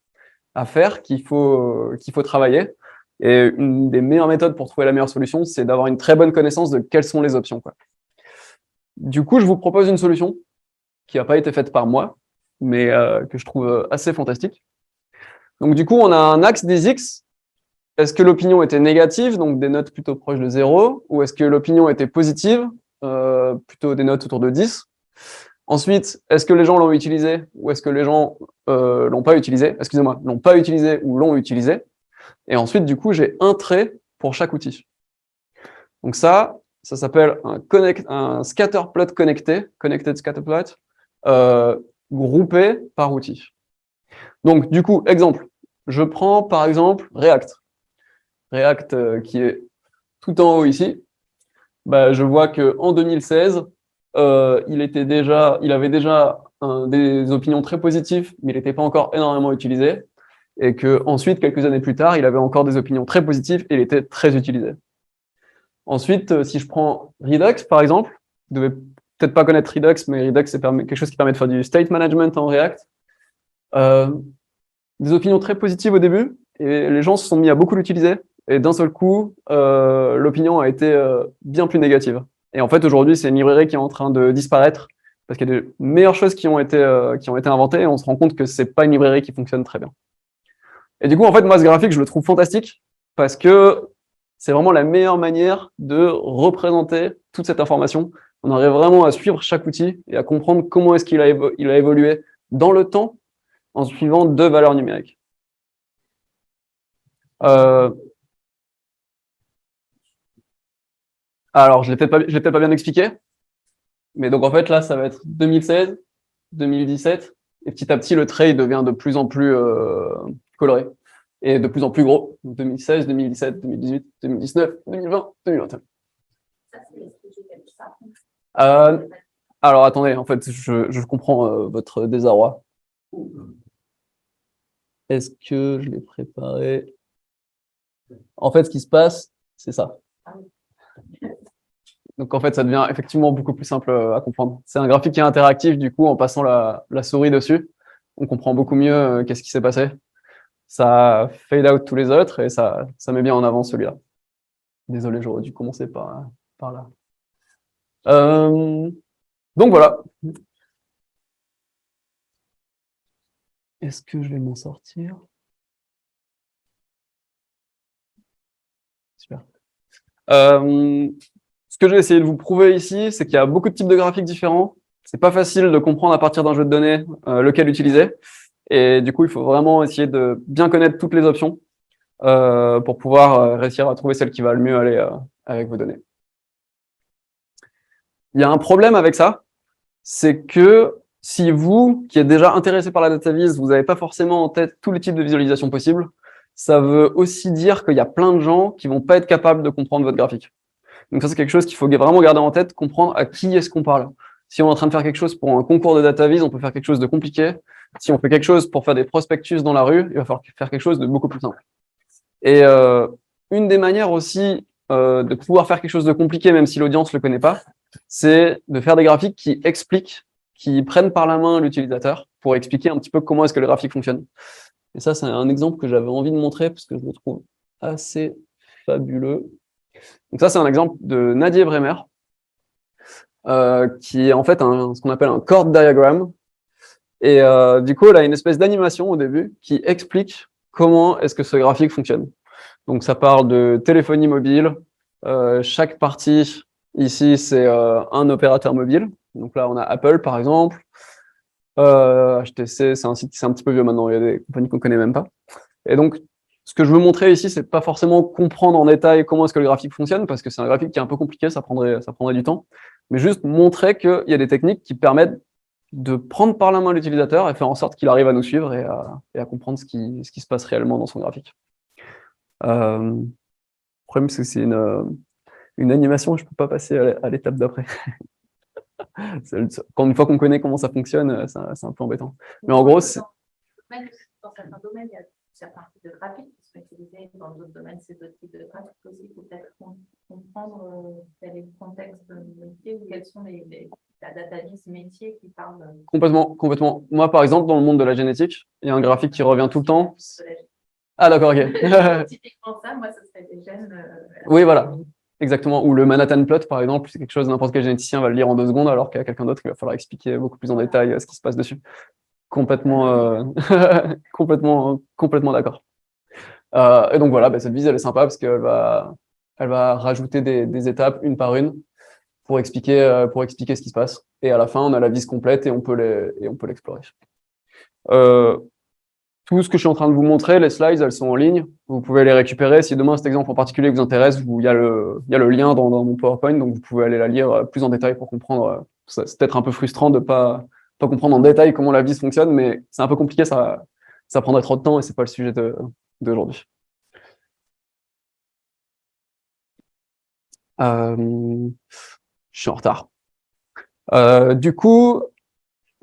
à faire qu'il faut travailler. Et une des meilleures méthodes pour trouver la meilleure solution, c'est d'avoir une très bonne connaissance de quelles sont les options, quoi. Du coup, je vous propose une solution qui n'a pas été faite par moi, mais que je trouve assez fantastique. Donc, du coup, on a un axe des X. Est-ce que l'opinion était négative, donc des notes plutôt proches de 0, ou est-ce que l'opinion était positive, plutôt des notes autour de 10? Ensuite, est-ce que les gens l'ont utilisé, ou est-ce que les gens l'ont pas utilisé? Excusez-moi, l'ont pas utilisé ou l'ont utilisé? Et ensuite, du coup, j'ai un trait pour chaque outil. Donc ça s'appelle un scatter plot connecté, connected scatter plot, groupé par outil. Donc, du coup, exemple, je prends par exemple React. React qui est tout en haut ici. Bah, je vois qu'en 2016, il avait déjà des opinions très positives, mais il n'était pas encore énormément utilisé. Et que ensuite, quelques années plus tard, il avait encore des opinions très positives et il était très utilisé. Ensuite, si je prends Redux, par exemple, vous devez peut-être pas connaître Redux, mais Redux, c'est quelque chose qui permet de faire du state management en React. Des opinions très positives au début, et les gens se sont mis à beaucoup l'utiliser, et d'un seul coup, l'opinion a été bien plus négative. Et en fait, aujourd'hui, c'est une librairie qui est en train de disparaître, parce qu'il y a de meilleures choses qui ont été inventées, et on se rend compte que c'est pas une librairie qui fonctionne très bien. Et du coup, en fait, moi, ce graphique, je le trouve fantastique, parce que c'est vraiment la meilleure manière de représenter toute cette information. On arrive vraiment à suivre chaque outil et à comprendre comment est-ce qu'il a évolué dans le temps en suivant 2 valeurs numériques. Alors, je l'ai peut-être pas bien expliqué, mais donc en fait, là, ça va être 2016, 2017, et petit à petit, le trait devient de plus en plus coloré et de plus en plus gros. 2016, 2017, 2018, 2019, 2020, 2021. Alors, attendez, en fait, je comprends votre désarroi. Est-ce que je l'ai préparé? En fait, ce qui se passe, c'est ça. Donc, en fait, ça devient effectivement beaucoup plus simple à comprendre. C'est un graphique qui est interactif, du coup, en passant la souris dessus, on comprend beaucoup mieux qu'est-ce qui s'est passé. Ça fade out tous les autres et ça met bien en avant celui-là. Désolé, j'aurais dû commencer par là. Donc, voilà. Est-ce que je vais m'en sortir? Super. Ce que je vais essayer de vous prouver ici, c'est qu'il y a beaucoup de types de graphiques différents. C'est pas facile de comprendre à partir d'un jeu de données lequel utiliser. Et du coup, il faut vraiment essayer de bien connaître toutes les options pour pouvoir réussir à trouver celle qui va le mieux aller avec vos données. Il y a un problème avec ça, c'est que si vous, qui êtes déjà intéressé par la data vis, vous n'avez pas forcément en tête tous les types de visualisation possibles, ça veut aussi dire qu'il y a plein de gens qui vont pas être capables de comprendre votre graphique. Donc ça, c'est quelque chose qu'il faut vraiment garder en tête, comprendre à qui est-ce qu'on parle. Si on est en train de faire quelque chose pour un concours de data vis, on peut faire quelque chose de compliqué. Si on fait quelque chose pour faire des prospectus dans la rue, il va falloir faire quelque chose de beaucoup plus simple. Et une des manières aussi de pouvoir faire quelque chose de compliqué, même si l'audience ne le connaît pas, c'est de faire des graphiques qui expliquent, qui prennent par la main l'utilisateur pour expliquer un petit peu comment est-ce que le graphique fonctionne. Et ça, c'est un exemple que j'avais envie de montrer parce que je le trouve assez fabuleux. Donc ça, c'est un exemple de Nadia Bremer, qui est en fait ce qu'on appelle un chord diagram. Et du coup, elle a une espèce d'animation au début qui explique comment est-ce que ce graphique fonctionne. Donc ça parle de téléphonie mobile. Chaque partie ici, c'est un opérateur mobile. Donc là, on a Apple, par exemple. HTC, c'est un site qui est un petit peu vieux maintenant. Il y a des compagnies qu'on ne connaît même pas. Et donc, ce que je veux montrer ici, c'est pas forcément comprendre en détail comment est-ce que le graphique fonctionne, parce que c'est un graphique qui est un peu compliqué, ça prendrait du temps, mais juste montrer qu'il y a des techniques qui permettent de prendre par la main l'utilisateur et faire en sorte qu'il arrive à nous suivre et à comprendre ce qui se passe réellement dans son graphique. Le problème, c'est que c'est une animation, je ne peux pas passer à l'étape d'après. Une fois qu'on connaît comment ça fonctionne, c'est un peu embêtant. Mais en gros, c'est... Dans certains domaines, il y a certains types de graphiques qui sont utilisés. Dans d'autres domaines, c'est d'autres types de graphiques aussi. Il faut peut-être comprendre quel est le contexte métier ou quels sont la data-analyse métier qui parle Complètement. Moi, par exemple, dans le monde de la génétique, il y a un graphique qui revient tout le temps. de la Ah, d'accord, ok. typiquement ça, moi, ce serait des gènes. Oui, voilà. Exactement. Ou le Manhattan Plot, par exemple, c'est quelque chose, n'importe quel généticien va le lire en 2 secondes, alors qu'à quelqu'un d'autre, il va falloir expliquer beaucoup plus en détail ce qui se passe dessus. Complètement d'accord. Et donc voilà, cette vise, elle est sympa parce qu'elle va rajouter des étapes une par une pour expliquer ce qui se passe. Et à la fin, on a la vise complète et on peut l'explorer. Tout ce que je suis en train de vous montrer, les slides, elles sont en ligne. Vous pouvez les récupérer. Si demain cet exemple en particulier vous intéresse, il y a le lien dans mon PowerPoint, donc vous pouvez aller la lire plus en détail pour comprendre. C'est peut-être un peu frustrant de pas comprendre en détail comment la vis fonctionne, mais c'est un peu compliqué, ça prendrait trop de temps et c'est pas le sujet d'aujourd'hui. Je suis en retard. Du coup,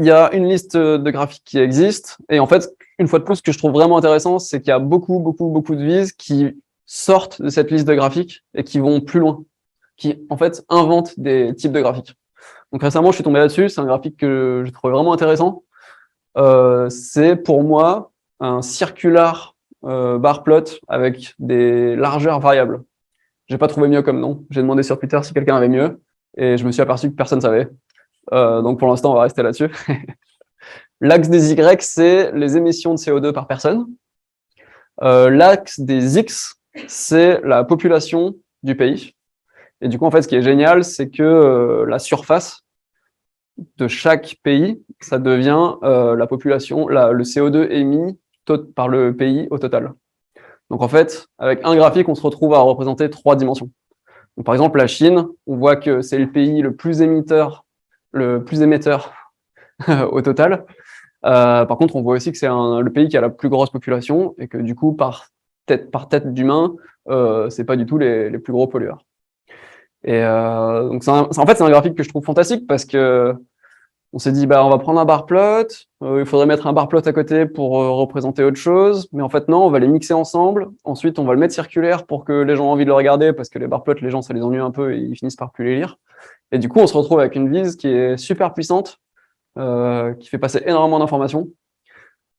il y a une liste de graphiques qui existe. Et en fait, une fois de plus, ce que je trouve vraiment intéressant, c'est qu'il y a beaucoup de vises qui sortent de cette liste de graphiques et qui vont plus loin, qui en fait inventent des types de graphiques. Donc récemment, je suis tombé là-dessus. C'est un graphique que je trouvais vraiment intéressant. C'est pour moi un circular bar plot avec des largeurs variables. J'ai pas trouvé mieux comme nom. J'ai demandé sur Twitter si quelqu'un avait mieux et je me suis aperçu que personne savait. Donc pour l'instant, on va rester là-dessus. L'axe des Y, c'est les émissions de CO2 par personne. L'axe des X, c'est la population du pays. Et du coup, en fait, ce qui est génial, c'est que la surface de chaque pays, ça devient la population, le CO2 émis par le pays au total. Donc en fait, avec un graphique, on se retrouve à représenter 3 dimensions. Donc, par exemple, la Chine, on voit que c'est le pays le plus émetteur au total. Par contre, on voit aussi que c'est le pays qui a la plus grosse population et que du coup, par tête d'humain, c'est pas du tout les plus gros pollueurs. Et donc, en fait, c'est un graphique que je trouve fantastique parce que on s'est dit, on va prendre un bar plot, il faudrait mettre un bar plot à côté pour représenter autre chose, mais en fait non, on va les mixer ensemble, ensuite on va le mettre circulaire pour que les gens aient envie de le regarder, parce que les bar plots, les gens, ça les ennuie un peu et ils finissent par plus les lire. Et du coup, on se retrouve avec une vise qui est super puissante, qui fait passer énormément d'informations,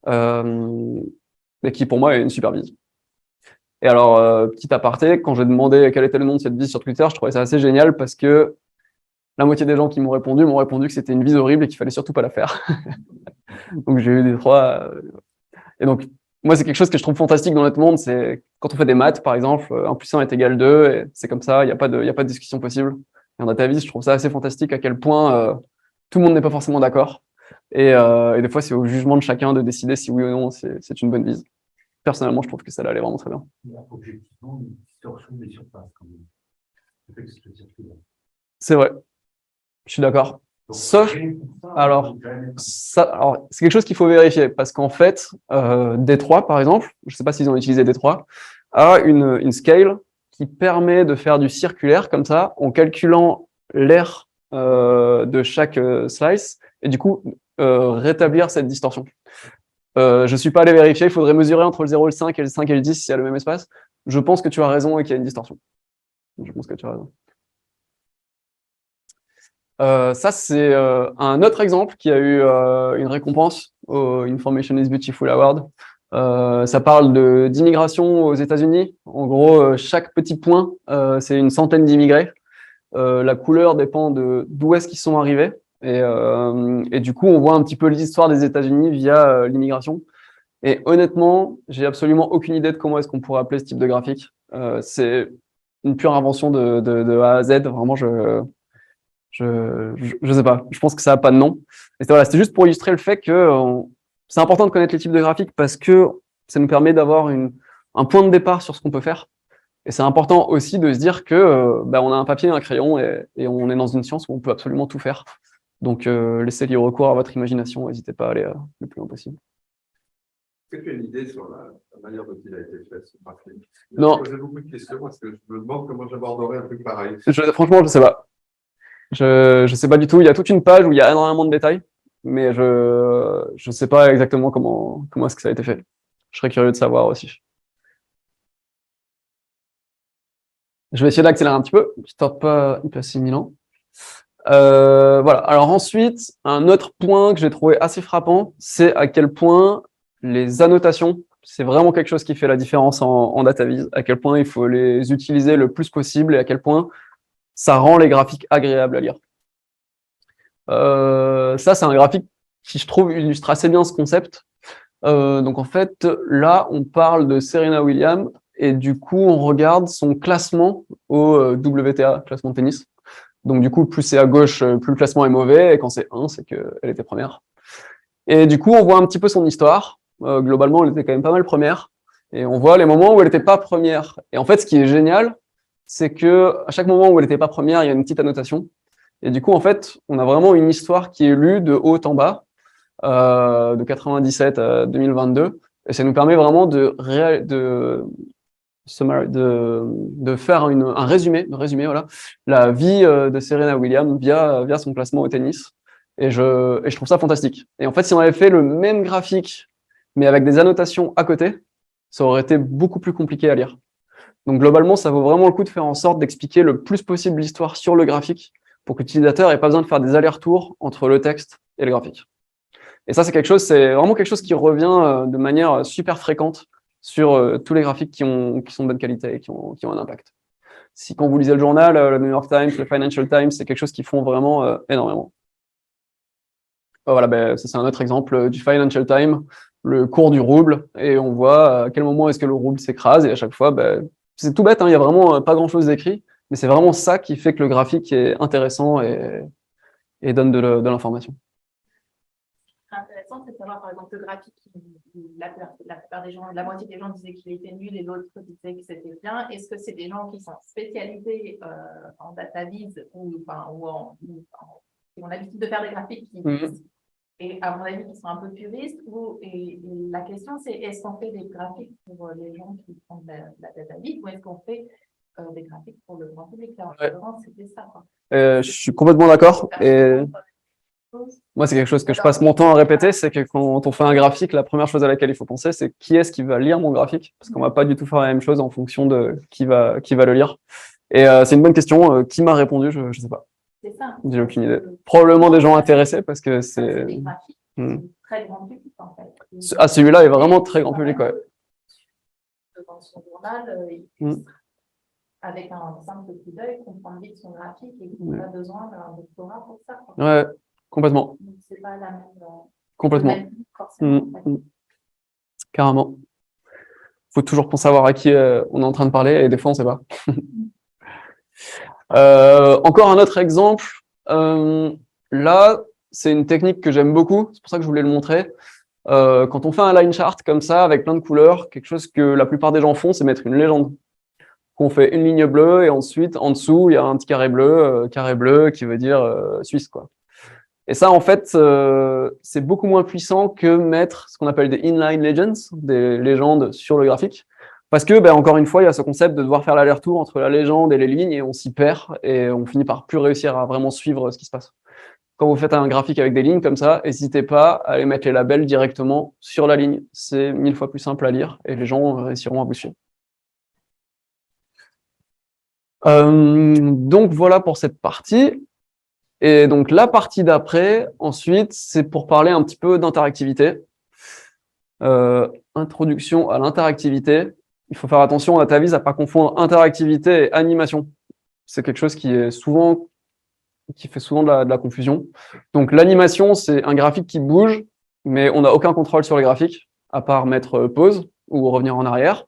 et qui pour moi est une super vise. Et alors, petit aparté, quand j'ai demandé quel était le nom de cette vise sur Twitter, je trouvais ça assez génial parce que la moitié des gens qui m'ont répondu que c'était une vise horrible et qu'il fallait surtout pas la faire. Donc j'ai eu des trois. Et donc, moi, c'est quelque chose que je trouve fantastique dans notre monde, c'est quand on fait des maths, par exemple, 1 + 1 est égal 2, et c'est comme ça, il n'y a pas de discussion possible. Et en data-vis, je trouve ça assez fantastique à quel point tout le monde n'est pas forcément d'accord. Et des fois, c'est au jugement de chacun de décider si oui ou non c'est une bonne vise. Personnellement, je trouve que ça allait vraiment très bien. Il y a objectivement une distorsion des surfaces quand même. C'est vrai. Je suis d'accord. Sauf, alors, c'est quelque chose qu'il faut vérifier parce qu'en fait, D3 par exemple, je ne sais pas s'ils ont utilisé D3, a une scale qui permet de faire du circulaire comme ça en calculant l'aire de chaque slice et du coup rétablir cette distorsion. Je ne suis pas allé vérifier, il faudrait mesurer entre le 0 et le 5 et le 5 et le 10 s'il y a le même espace. Je pense que tu as raison et qu'il y a une distorsion. Je pense que tu as raison. Ça, c'est un autre exemple qui a eu une récompense au Information is Beautiful Award. Ça parle d'immigration aux États-Unis. En gros, chaque petit point, c'est une centaine d'immigrés. La couleur dépend d'où est-ce qu'ils sont arrivés. Et du coup, on voit un petit peu l'histoire des États-Unis via l'immigration. Et honnêtement, j'ai absolument aucune idée de comment est-ce qu'on pourrait appeler ce type de graphique. C'est une pure invention de A à Z. Vraiment, je sais pas. Je pense que ça n'a pas de nom. Et voilà, c'était juste pour illustrer le fait que c'est important de connaître les types de graphiques parce que ça nous permet d'avoir un point de départ sur ce qu'on peut faire. Et c'est important aussi de se dire que on a un papier, un crayon et on est dans une science où on peut absolument tout faire. Donc, laissez libre recours à votre imagination, n'hésitez pas à aller le plus loin possible. Est-ce que tu as une idée sur la manière dont il a été fait, ce graphique? Non. J'ai beaucoup de questions parce que je me demande comment j'aborderais un truc pareil. Franchement, je sais pas. Je sais pas du tout. Il y a toute une page où il y a énormément de détails, mais je sais pas exactement comment est-ce que ça a été fait. Je serais curieux de savoir aussi. Je vais essayer d'accélérer un petit peu, histoire de pas y passer 1000 ans. Voilà. Alors ensuite, un autre point que j'ai trouvé assez frappant, c'est à quel point les annotations, c'est vraiment quelque chose qui fait la différence en DataVis, à quel point il faut les utiliser le plus possible et à quel point ça rend les graphiques agréables à lire. Ça, c'est un graphique qui, je trouve, illustre assez bien ce concept. Donc en fait, là, on parle de Serena Williams et du coup, on regarde son classement au WTA, classement de tennis. Donc du coup, plus c'est à gauche, plus le classement est mauvais, et quand c'est 1, c'est qu'elle était première. Et du coup, on voit un petit peu son histoire. Globalement, elle était quand même pas mal première. Et on voit les moments où elle n'était pas première. Et en fait, ce qui est génial, c'est que à chaque moment où elle n'était pas première, il y a une petite annotation. Et du coup, en fait, on a vraiment une histoire qui est lue de haut en bas, de 97 à 2022. Et ça nous permet vraiment de faire un résumé, voilà, la vie de Serena Williams via son classement au tennis. Et je trouve ça fantastique. Et en fait, si on avait fait le même graphique, mais avec des annotations à côté, ça aurait été beaucoup plus compliqué à lire. Donc globalement, ça vaut vraiment le coup de faire en sorte d'expliquer le plus possible l'histoire sur le graphique pour que l'utilisateur n'ait pas besoin de faire des allers-retours entre le texte et le graphique. Et ça, c'est vraiment quelque chose qui revient de manière super fréquente sur tous les graphiques qui sont de bonne qualité et qui ont un impact. Si quand vous lisez le journal, le New York Times, le Financial Times, c'est quelque chose qu'ils font vraiment énormément. Voilà, ça c'est un autre exemple du Financial Times, le cours du rouble, et on voit à quel moment est-ce que le rouble s'écrase, et à chaque fois, c'est tout bête, hein, il y a vraiment pas grand-chose d'écrit, mais c'est vraiment ça qui fait que le graphique est intéressant et donne de l'information. Intéressant, c'est de savoir, par exemple, le graphique, la plupart des gens, la moitié des gens disaient qu'il était nul et l'autre disaient que c'était bien. Est-ce que c'est des gens qui sont spécialisés en DataVis qui ont l'habitude de faire des graphiques et à mon avis, qui sont un peu puristes et la question, c'est est-ce qu'on fait des graphiques pour les gens qui font de la DataVis ou est-ce qu'on fait des graphiques pour le grand public? Là, en l'occurrence, c'était ça, quoi. Je suis complètement d'accord. Et moi, c'est quelque chose que je passe mon temps à répéter, c'est que quand on fait un graphique, la première chose à laquelle il faut penser, c'est qui est-ce qui va lire mon graphique, parce qu'on va pas du tout faire la même chose en fonction de qui va le lire. Et c'est une bonne question. Qui m'a répondu? Je sais pas. C'est ça. J'ai aucune idée. Probablement des gens intéressés, parce que c'est des graphiques très grand public, en fait. Ah, celui-là est vraiment très grand public, ouais. Devant son journal, avec un simple coup d'œil, comprendre vite son graphique et qu'il n'a pas besoin d'un doctorat pour ça, quoi. Ouais, complètement. Donc, c'est pas la même. Complètement. Forcément, en fait. Carrément. Faut toujours savoir à qui on est en train de parler et des fois on sait pas. Encore un autre exemple. Là, c'est une technique que j'aime beaucoup. C'est pour ça que je voulais le montrer. Quand on fait un line chart comme ça avec plein de couleurs, quelque chose que la plupart des gens font, c'est mettre une légende. On fait une ligne bleue et ensuite en dessous il y a un petit carré bleu qui veut dire Suisse, quoi. Et ça, en fait, c'est beaucoup moins puissant que mettre ce qu'on appelle des inline legends, des légendes sur le graphique. Parce que, encore une fois, il y a ce concept de devoir faire l'aller-retour entre la légende et les lignes et on s'y perd et on finit par plus réussir à vraiment suivre ce qui se passe. Quand vous faites un graphique avec des lignes comme ça, n'hésitez pas à aller mettre les labels directement sur la ligne. C'est 1000 fois plus simple à lire et les gens réussiront à vous suivre. Donc voilà pour cette partie. Et donc la partie d'après, ensuite, c'est pour parler un petit peu d'interactivité. Introduction à l'interactivité. Il faut faire attention à DataVis à pas confondre interactivité et animation. C'est quelque chose qui fait souvent de la confusion. Donc l'animation, c'est un graphique qui bouge, mais on n'a aucun contrôle sur le graphique, à part mettre pause ou revenir en arrière.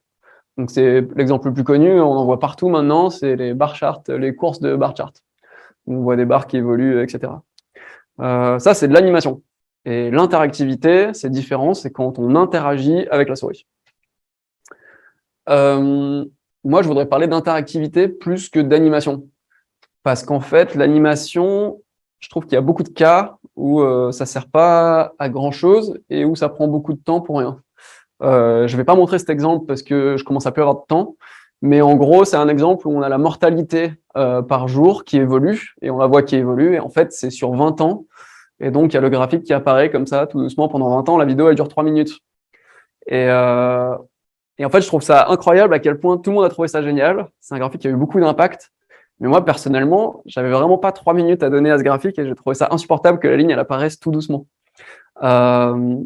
Donc c'est l'exemple le plus connu, on en voit partout maintenant, c'est les bar charts, les courses de bar chart. On voit des barres qui évoluent, etc. Ça, c'est de l'animation. Et l'interactivité, c'est différent, c'est quand on interagit avec la souris. Moi, je voudrais parler d'interactivité plus que d'animation. Parce qu'en fait, l'animation, je trouve qu'il y a beaucoup de cas où ça sert pas à grand-chose et où ça prend beaucoup de temps pour rien. Je vais pas montrer cet exemple parce que je commence à plus avoir de temps, mais en gros, c'est un exemple où on a la mortalité par jour qui évolue, et on la voit qui évolue, et en fait, c'est sur 20 ans, et donc il y a le graphique qui apparaît comme ça, tout doucement, pendant 20 ans. La vidéo, elle dure 3 minutes. Et, euh, et en fait, je trouve ça incroyable à quel point tout le monde a trouvé ça génial. C'est un graphique qui a eu beaucoup d'impact. Mais moi, personnellement, j'avais vraiment pas 3 minutes à donner à ce graphique, et j'ai trouvé ça insupportable que la ligne, elle apparaisse tout doucement. Euh,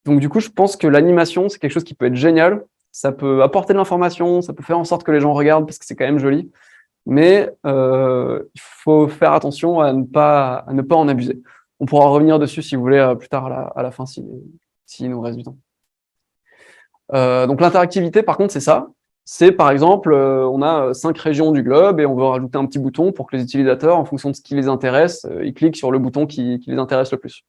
donc du coup, je pense que l'animation, c'est quelque chose qui peut être génial. Ça peut apporter de l'information, ça peut faire en sorte que les gens regardent parce que c'est quand même joli. Mais il faut faire attention à ne pas en abuser. On pourra revenir dessus si vous voulez plus tard à la fin, s'il nous reste du temps. Donc l'interactivité, par contre, c'est ça. C'est par exemple, on a 5 régions du globe et on veut rajouter un petit bouton pour que les utilisateurs, en fonction de ce qui les intéresse, ils cliquent sur le bouton qui les intéresse le plus.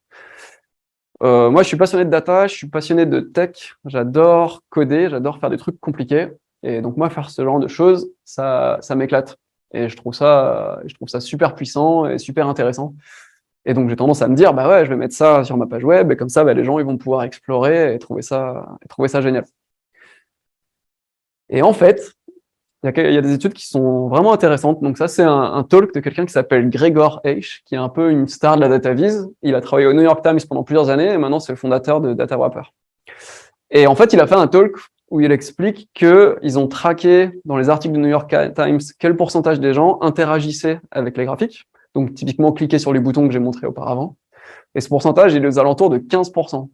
Moi, je suis passionné de data, je suis passionné de tech, j'adore coder, j'adore faire des trucs compliqués. Et donc, moi, faire ce genre de choses, ça m'éclate. Et je trouve ça super puissant et super intéressant. Et donc, j'ai tendance à me dire, bah ouais, je vais mettre ça sur ma page web, et comme ça, bah, les gens, ils vont pouvoir explorer et trouver ça génial. Et en fait, il y a des études qui sont vraiment intéressantes. Donc ça, c'est un talk de quelqu'un qui s'appelle Gregor Heisch, qui est un peu une star de la DataVis. Il a travaillé au New York Times pendant plusieurs années, et maintenant, c'est le fondateur de DataWrapper. Et en fait, il a fait un talk où il explique qu'ils ont traqué dans les articles du New York Times quel pourcentage des gens interagissaient avec les graphiques. Donc, typiquement, cliquer sur les boutons que j'ai montrés auparavant. Et ce pourcentage, il est aux alentours de 15%. Donc,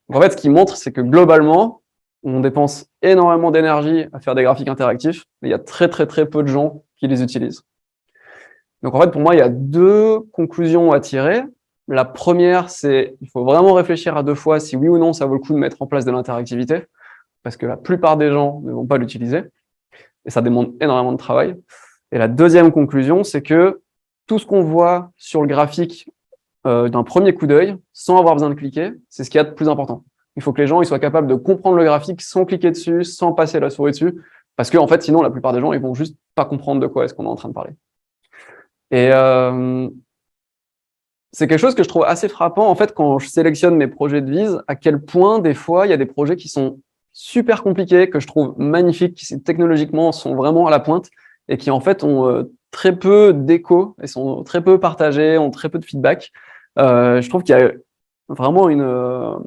en fait, ce qu'il montre, c'est que globalement, on dépense énormément d'énergie à faire des graphiques interactifs, mais il y a très, très, très peu de gens qui les utilisent. Donc, en fait, pour moi, il y a 2 conclusions à tirer. La première, c'est il faut vraiment réfléchir à 2 fois si oui ou non ça vaut le coup de mettre en place de l'interactivité, parce que la plupart des gens ne vont pas l'utiliser, et ça demande énormément de travail. Et la deuxième conclusion, c'est que tout ce qu'on voit sur le graphique d'un premier coup d'œil, sans avoir besoin de cliquer, c'est ce qu'il y a de plus important. Il faut que les gens ils soient capables de comprendre le graphique sans cliquer dessus, sans passer la souris dessus, parce que en fait, sinon, la plupart des gens, ils vont juste pas comprendre de quoi est-ce qu'on est en train de parler. Et c'est quelque chose que je trouve assez frappant, en fait, quand je sélectionne mes projets de Viz, à quel point, des fois, il y a des projets qui sont super compliqués, que je trouve magnifiques, qui technologiquement sont vraiment à la pointe, et qui, en fait, ont très peu d'écho, et sont très peu partagés, ont très peu de feedback. Je trouve qu'il y a vraiment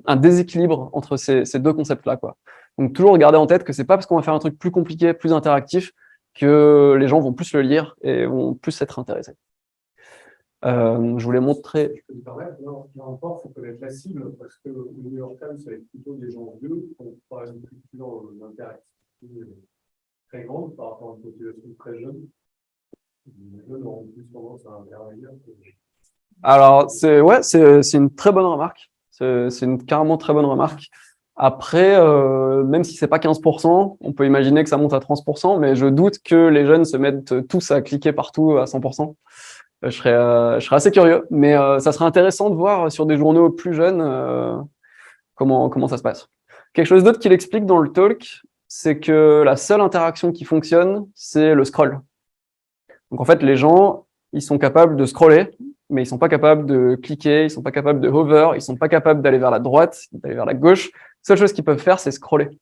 un déséquilibre entre ces 2 concepts-là, quoi. Donc, toujours garder en tête que c'est pas parce qu'on va faire un truc plus compliqué, plus interactif, que les gens vont plus le lire et vont plus être intéressés. Je voulais montrer. Je peux te permettre, là encore, il faut connaître la cible, parce que le New York Times, c'est plutôt des gens vieux qui ont pas une culture d'interactivité très grande par rapport à une population très jeune. Les jeunes ont plus tendance à interagir. Alors, c'est une très bonne remarque. C'est une carrément très bonne remarque. Après, même si c'est pas 15%, on peut imaginer que ça monte à 30%, mais je doute que les jeunes se mettent tous à cliquer partout à 100%. Je serais assez curieux, mais ça serait intéressant de voir sur des journaux plus jeunes comment ça se passe. Quelque chose d'autre qu'il explique dans le talk, c'est que la seule interaction qui fonctionne, c'est le scroll. Donc en fait, les gens, ils sont capables de scroller, mais ils sont pas capables de cliquer, ils sont pas capables de hover, ils sont pas capables d'aller vers la droite, d'aller vers la gauche. La seule chose qu'ils peuvent faire, c'est scroller.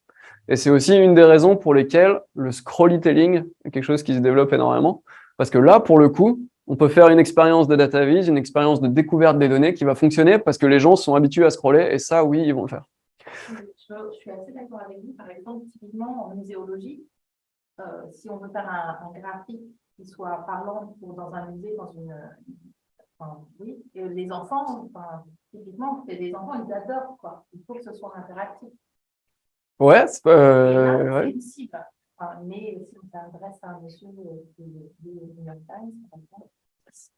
Et c'est aussi une des raisons pour lesquelles le scrollytelling est quelque chose qui se développe énormément. Parce que là, pour le coup, on peut faire une expérience de data viz, une expérience de découverte des données qui va fonctionner parce que les gens sont habitués à scroller, et ça, oui, ils vont le faire. Je suis assez d'accord avec vous. Par exemple, typiquement en muséologie, si on veut faire un graphique qui soit parlant dans un musée, oui, et les enfants, typiquement, c'est des enfants, ils adorent, quoi. Il faut que ce soit interactif. Ouais, Et là, c'est une cible. Mais si on s'adresse à un monsieur de New York Times, par exemple,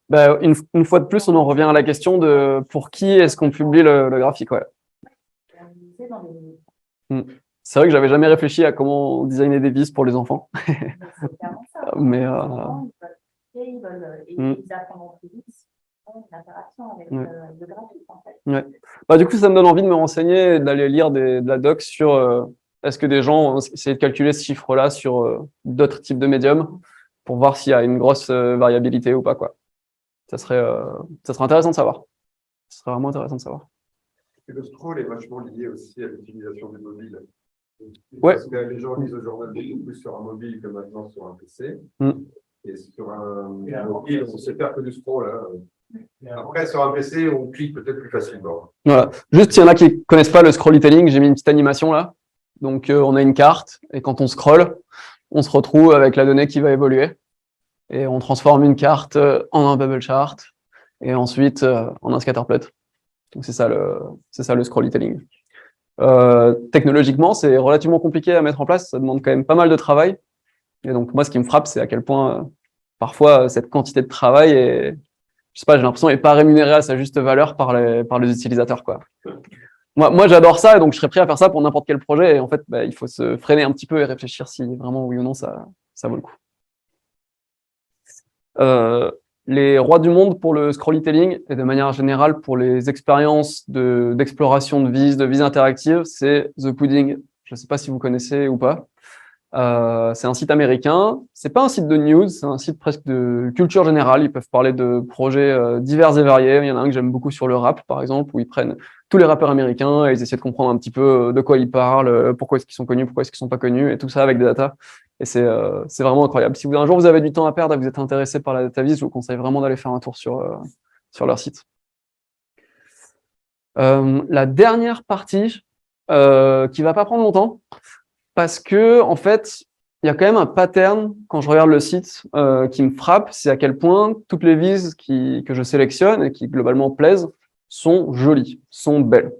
bah, une fois de plus, on en revient à la question de pour qui est-ce qu'on publie le graphique, ouais. c'est dans les... C'est vrai que j'avais jamais réfléchi à comment designer des vis pour les enfants. C'est clairement ça. Mais Les enfants, ils veulent, et ils apprendront plus vite une interaction avec le graphique, en fait. Ouais. Bah, du coup, ça me donne envie de me renseigner et d'aller lire de la doc sur est-ce que des gens ont essayé de calculer ce chiffre-là sur d'autres types de médiums pour voir s'il y a une grosse variabilité ou pas, quoi. Ça serait intéressant de savoir. Ce serait vraiment intéressant de savoir. Et le scroll est vachement lié aussi à l'utilisation du mobile. Ouais. Parce que les gens lisent le journal beaucoup plus sur un mobile que maintenant sur un PC. Mm. Et sur un mobile, on sait faire que du scroll. Après, sur un PC, on clique peut-être plus facilement. Voilà. Juste, il y en a qui connaissent pas le scrollytelling, j'ai mis une petite animation là. Donc, on a une carte et quand on scrolle, on se retrouve avec la donnée qui va évoluer. Et on transforme une carte en un bubble chart et ensuite en un scatterplot. Donc, c'est ça le scrollytelling. Technologiquement, c'est relativement compliqué à mettre en place. Ça demande quand même pas mal de travail. Et donc, moi, ce qui me frappe, c'est à quel point, parfois, cette quantité de travail est, je sais pas, j'ai l'impression, n'est pas rémunérée à sa juste valeur par les utilisateurs, quoi. Moi, j'adore ça, et donc je serais prêt à faire ça pour n'importe quel projet. Et en fait, il faut se freiner un petit peu et réfléchir si vraiment, oui ou non, ça vaut le coup. Les rois du monde pour le scrollytelling et de manière générale pour les expériences d'exploration de vis interactives, c'est The Pudding. Je ne sais pas si vous connaissez ou pas. C'est un site américain. C'est pas un site de news, c'est un site presque de culture générale. Ils peuvent parler de projets divers et variés. Il y en a un que j'aime beaucoup sur le rap, par exemple, où ils prennent tous les rappeurs américains et ils essaient de comprendre un petit peu de quoi ils parlent, pourquoi est-ce qu'ils sont connus, pourquoi est-ce qu'ils sont pas connus, et tout ça avec des datas. Et c'est vraiment incroyable. Si un jour vous avez du temps à perdre et vous êtes intéressé par la dataviz, je vous conseille vraiment d'aller faire un tour sur leur site. La dernière partie, qui va pas prendre longtemps, parce que en fait, il y a quand même un pattern quand je regarde le site qui me frappe, c'est à quel point toutes les vises que je sélectionne et qui globalement plaisent sont jolies, sont belles.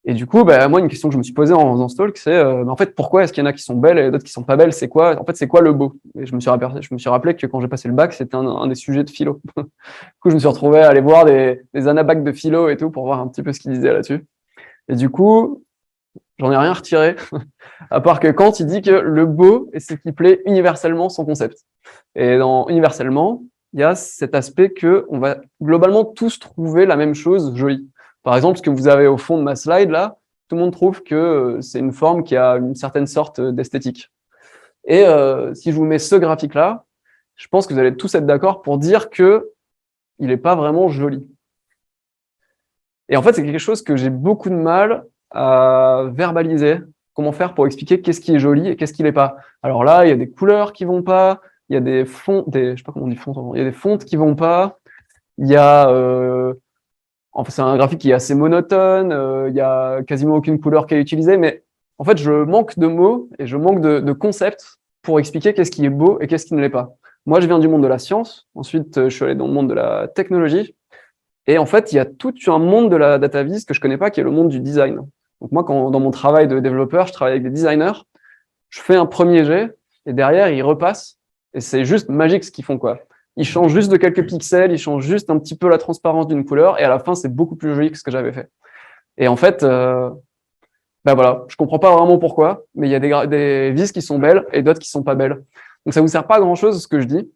Et du coup, moi, une question que je me suis posée en faisant ce talk, c'est en fait, pourquoi est-ce qu'il y en a qui sont belles et d'autres qui sont pas belles? C'est quoi? En fait, c'est quoi le beau? Et je me suis rappelé que quand j'ai passé le bac, c'était un des sujets de philo. Du coup, je me suis retrouvé à aller voir des anabacs de philo et tout pour voir un petit peu ce qu'ils disaient là-dessus. Et du coup, j'en ai rien retiré, à part que Kant, il dit que le beau est ce qui plaît universellement son concept. Et dans universellement, il y a cet aspect que on va globalement tous trouver la même chose jolie. Par exemple, ce que vous avez au fond de ma slide là, tout le monde trouve que c'est une forme qui a une certaine sorte d'esthétique. Et si je vous mets ce graphique là, je pense que vous allez tous être d'accord pour dire que il n'est pas vraiment joli. Et en fait, c'est quelque chose que j'ai beaucoup de mal à verbaliser. Comment faire pour expliquer qu'est-ce qui est joli et qu'est-ce qui l'est pas. Alors là, il y a des couleurs qui vont pas, il y a des fonds, je sais pas comment on dit fonds, il y a des fontes qui vont pas, il y a enfin, c'est un graphique qui est assez monotone, il y a quasiment aucune couleur qui est utilisée, mais en fait, je manque de mots et je manque de concepts pour expliquer qu'est-ce qui est beau et qu'est-ce qui ne l'est pas. Moi, je viens du monde de la science, ensuite, je suis allé dans le monde de la technologie, et en fait, il y a tout un monde de la data viz que je connais pas, qui est le monde du design. Donc moi, dans mon travail de développeur, je travaille avec des designers, je fais un premier jet, et derrière, ils repassent, et c'est juste magique ce qu'ils font, quoi. Ils changent juste de quelques pixels, ils changent juste un petit peu la transparence d'une couleur, et à la fin, c'est beaucoup plus joli que ce que j'avais fait. Et en fait, voilà, je comprends pas vraiment pourquoi, mais il y a des vis qui sont belles et d'autres qui sont pas belles. Donc ça vous sert pas à grand chose ce que je dis,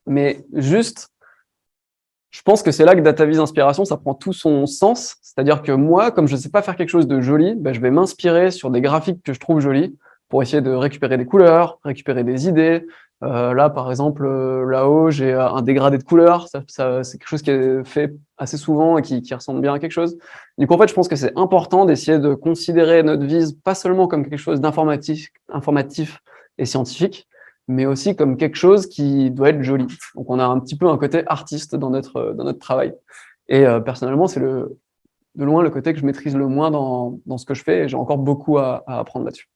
mais juste, je pense que c'est là que DataViz Inspiration, ça prend tout son sens. C'est-à-dire que moi, comme je ne sais pas faire quelque chose de joli, je vais m'inspirer sur des graphiques que je trouve jolis pour essayer de récupérer des couleurs, récupérer des idées. Là, par exemple, là-haut, j'ai un dégradé de couleurs. C'est quelque chose qui est fait assez souvent et qui ressemble bien à quelque chose. Du coup, en fait, je pense que c'est important d'essayer de considérer notre viz pas seulement comme quelque chose informatif et scientifique, mais aussi comme quelque chose qui doit être joli. Donc, on a un petit peu un côté artiste dans notre travail. Et personnellement, c'est de loin le côté que je maîtrise le moins dans ce que je fais, et j'ai encore beaucoup à apprendre là-dessus.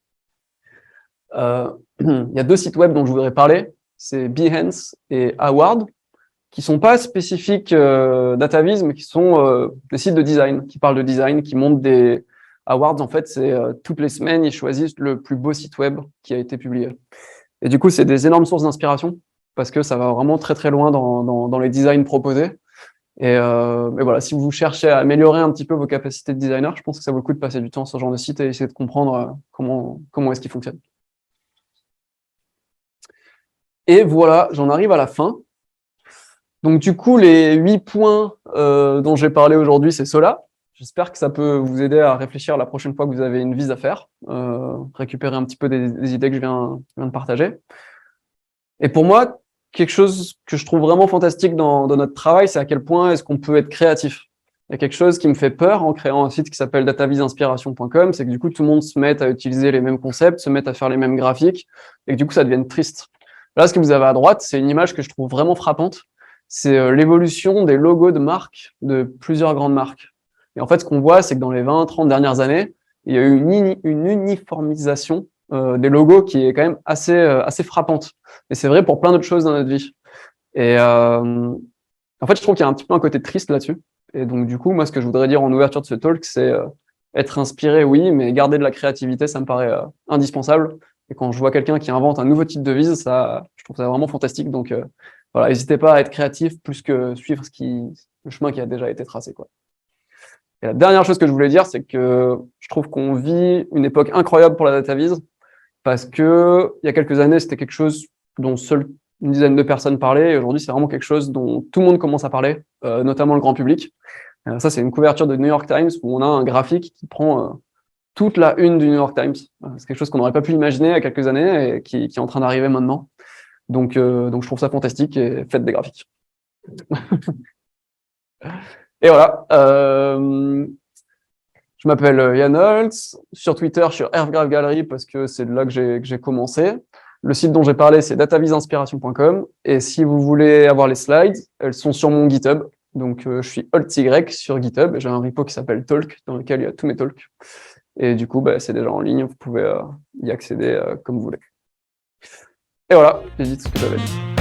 Il y a 2 sites web dont je voudrais parler, c'est Behance et Award, qui sont pas spécifiques DataViz, mais qui sont des sites de design, qui parlent de design, qui montrent des awards. En fait, c'est toutes les semaines, ils choisissent le plus beau site web qui a été publié. Et du coup, c'est des énormes sources d'inspiration, parce que ça va vraiment très très loin dans les designs proposés. Et voilà, si vous cherchez à améliorer un petit peu vos capacités de designer, je pense que ça vaut le coup de passer du temps sur ce genre de site et essayer de comprendre comment est-ce qu'il fonctionne. Et voilà, j'en arrive à la fin. Donc du coup, les 8 points dont j'ai parlé aujourd'hui, c'est cela. J'espère que ça peut vous aider à réfléchir la prochaine fois que vous avez une vise à faire, récupérer un petit peu des idées que je viens de partager. Et pour moi, quelque chose que je trouve vraiment fantastique dans notre travail, c'est à quel point est-ce qu'on peut être créatif. Il y a quelque chose qui me fait peur en créant un site qui s'appelle datavisinspiration.com, c'est que du coup, tout le monde se mette à utiliser les mêmes concepts, se mette à faire les mêmes graphiques, et que du coup, ça devienne triste. Là, ce que vous avez à droite, c'est une image que je trouve vraiment frappante. C'est l'évolution des logos de marques, de plusieurs grandes marques. Et en fait, ce qu'on voit, c'est que dans les 20, 30 dernières années, il y a eu une uniformisation des logos qui est quand même assez frappante. Et c'est vrai pour plein d'autres choses dans notre vie. Et en fait, je trouve qu'il y a un petit peu un côté triste là-dessus. Et donc, du coup, moi, ce que je voudrais dire en ouverture de ce talk, c'est être inspiré, oui, mais garder de la créativité, ça me paraît indispensable. Et quand je vois quelqu'un qui invente un nouveau type de devise, ça, je trouve ça vraiment fantastique. Donc, voilà, n'hésitez pas à être créatif plus que suivre le chemin qui a déjà été tracé, quoi. Et la dernière chose que je voulais dire, c'est que je trouve qu'on vit une époque incroyable pour la datavise parce que il y a quelques années, c'était quelque chose dont seule une dizaine de personnes parlaient. Et aujourd'hui, c'est vraiment quelque chose dont tout le monde commence à parler, notamment le grand public. Ça, c'est une couverture de New York Times où on a un graphique qui prend toute la une du New York Times. C'est quelque chose qu'on n'aurait pas pu imaginer il y a quelques années et qui est en train d'arriver maintenant. Donc, je trouve ça fantastique et faites des graphiques. Et voilà. Je m'appelle Yann Holtz. Sur Twitter, je suis sur Airgraph Gallery parce que c'est de là que j'ai commencé. Le site dont j'ai parlé, c'est datavisinspiration.com. Et si vous voulez avoir les slides, elles sont sur mon GitHub. Donc, je suis holtzy sur GitHub. Et j'ai un repo qui s'appelle Talk, dans lequel il y a tous mes talks. Et du coup, c'est déjà en ligne. Vous pouvez y accéder comme vous voulez. Et voilà, j'ai dit tout ce que j'avais dit.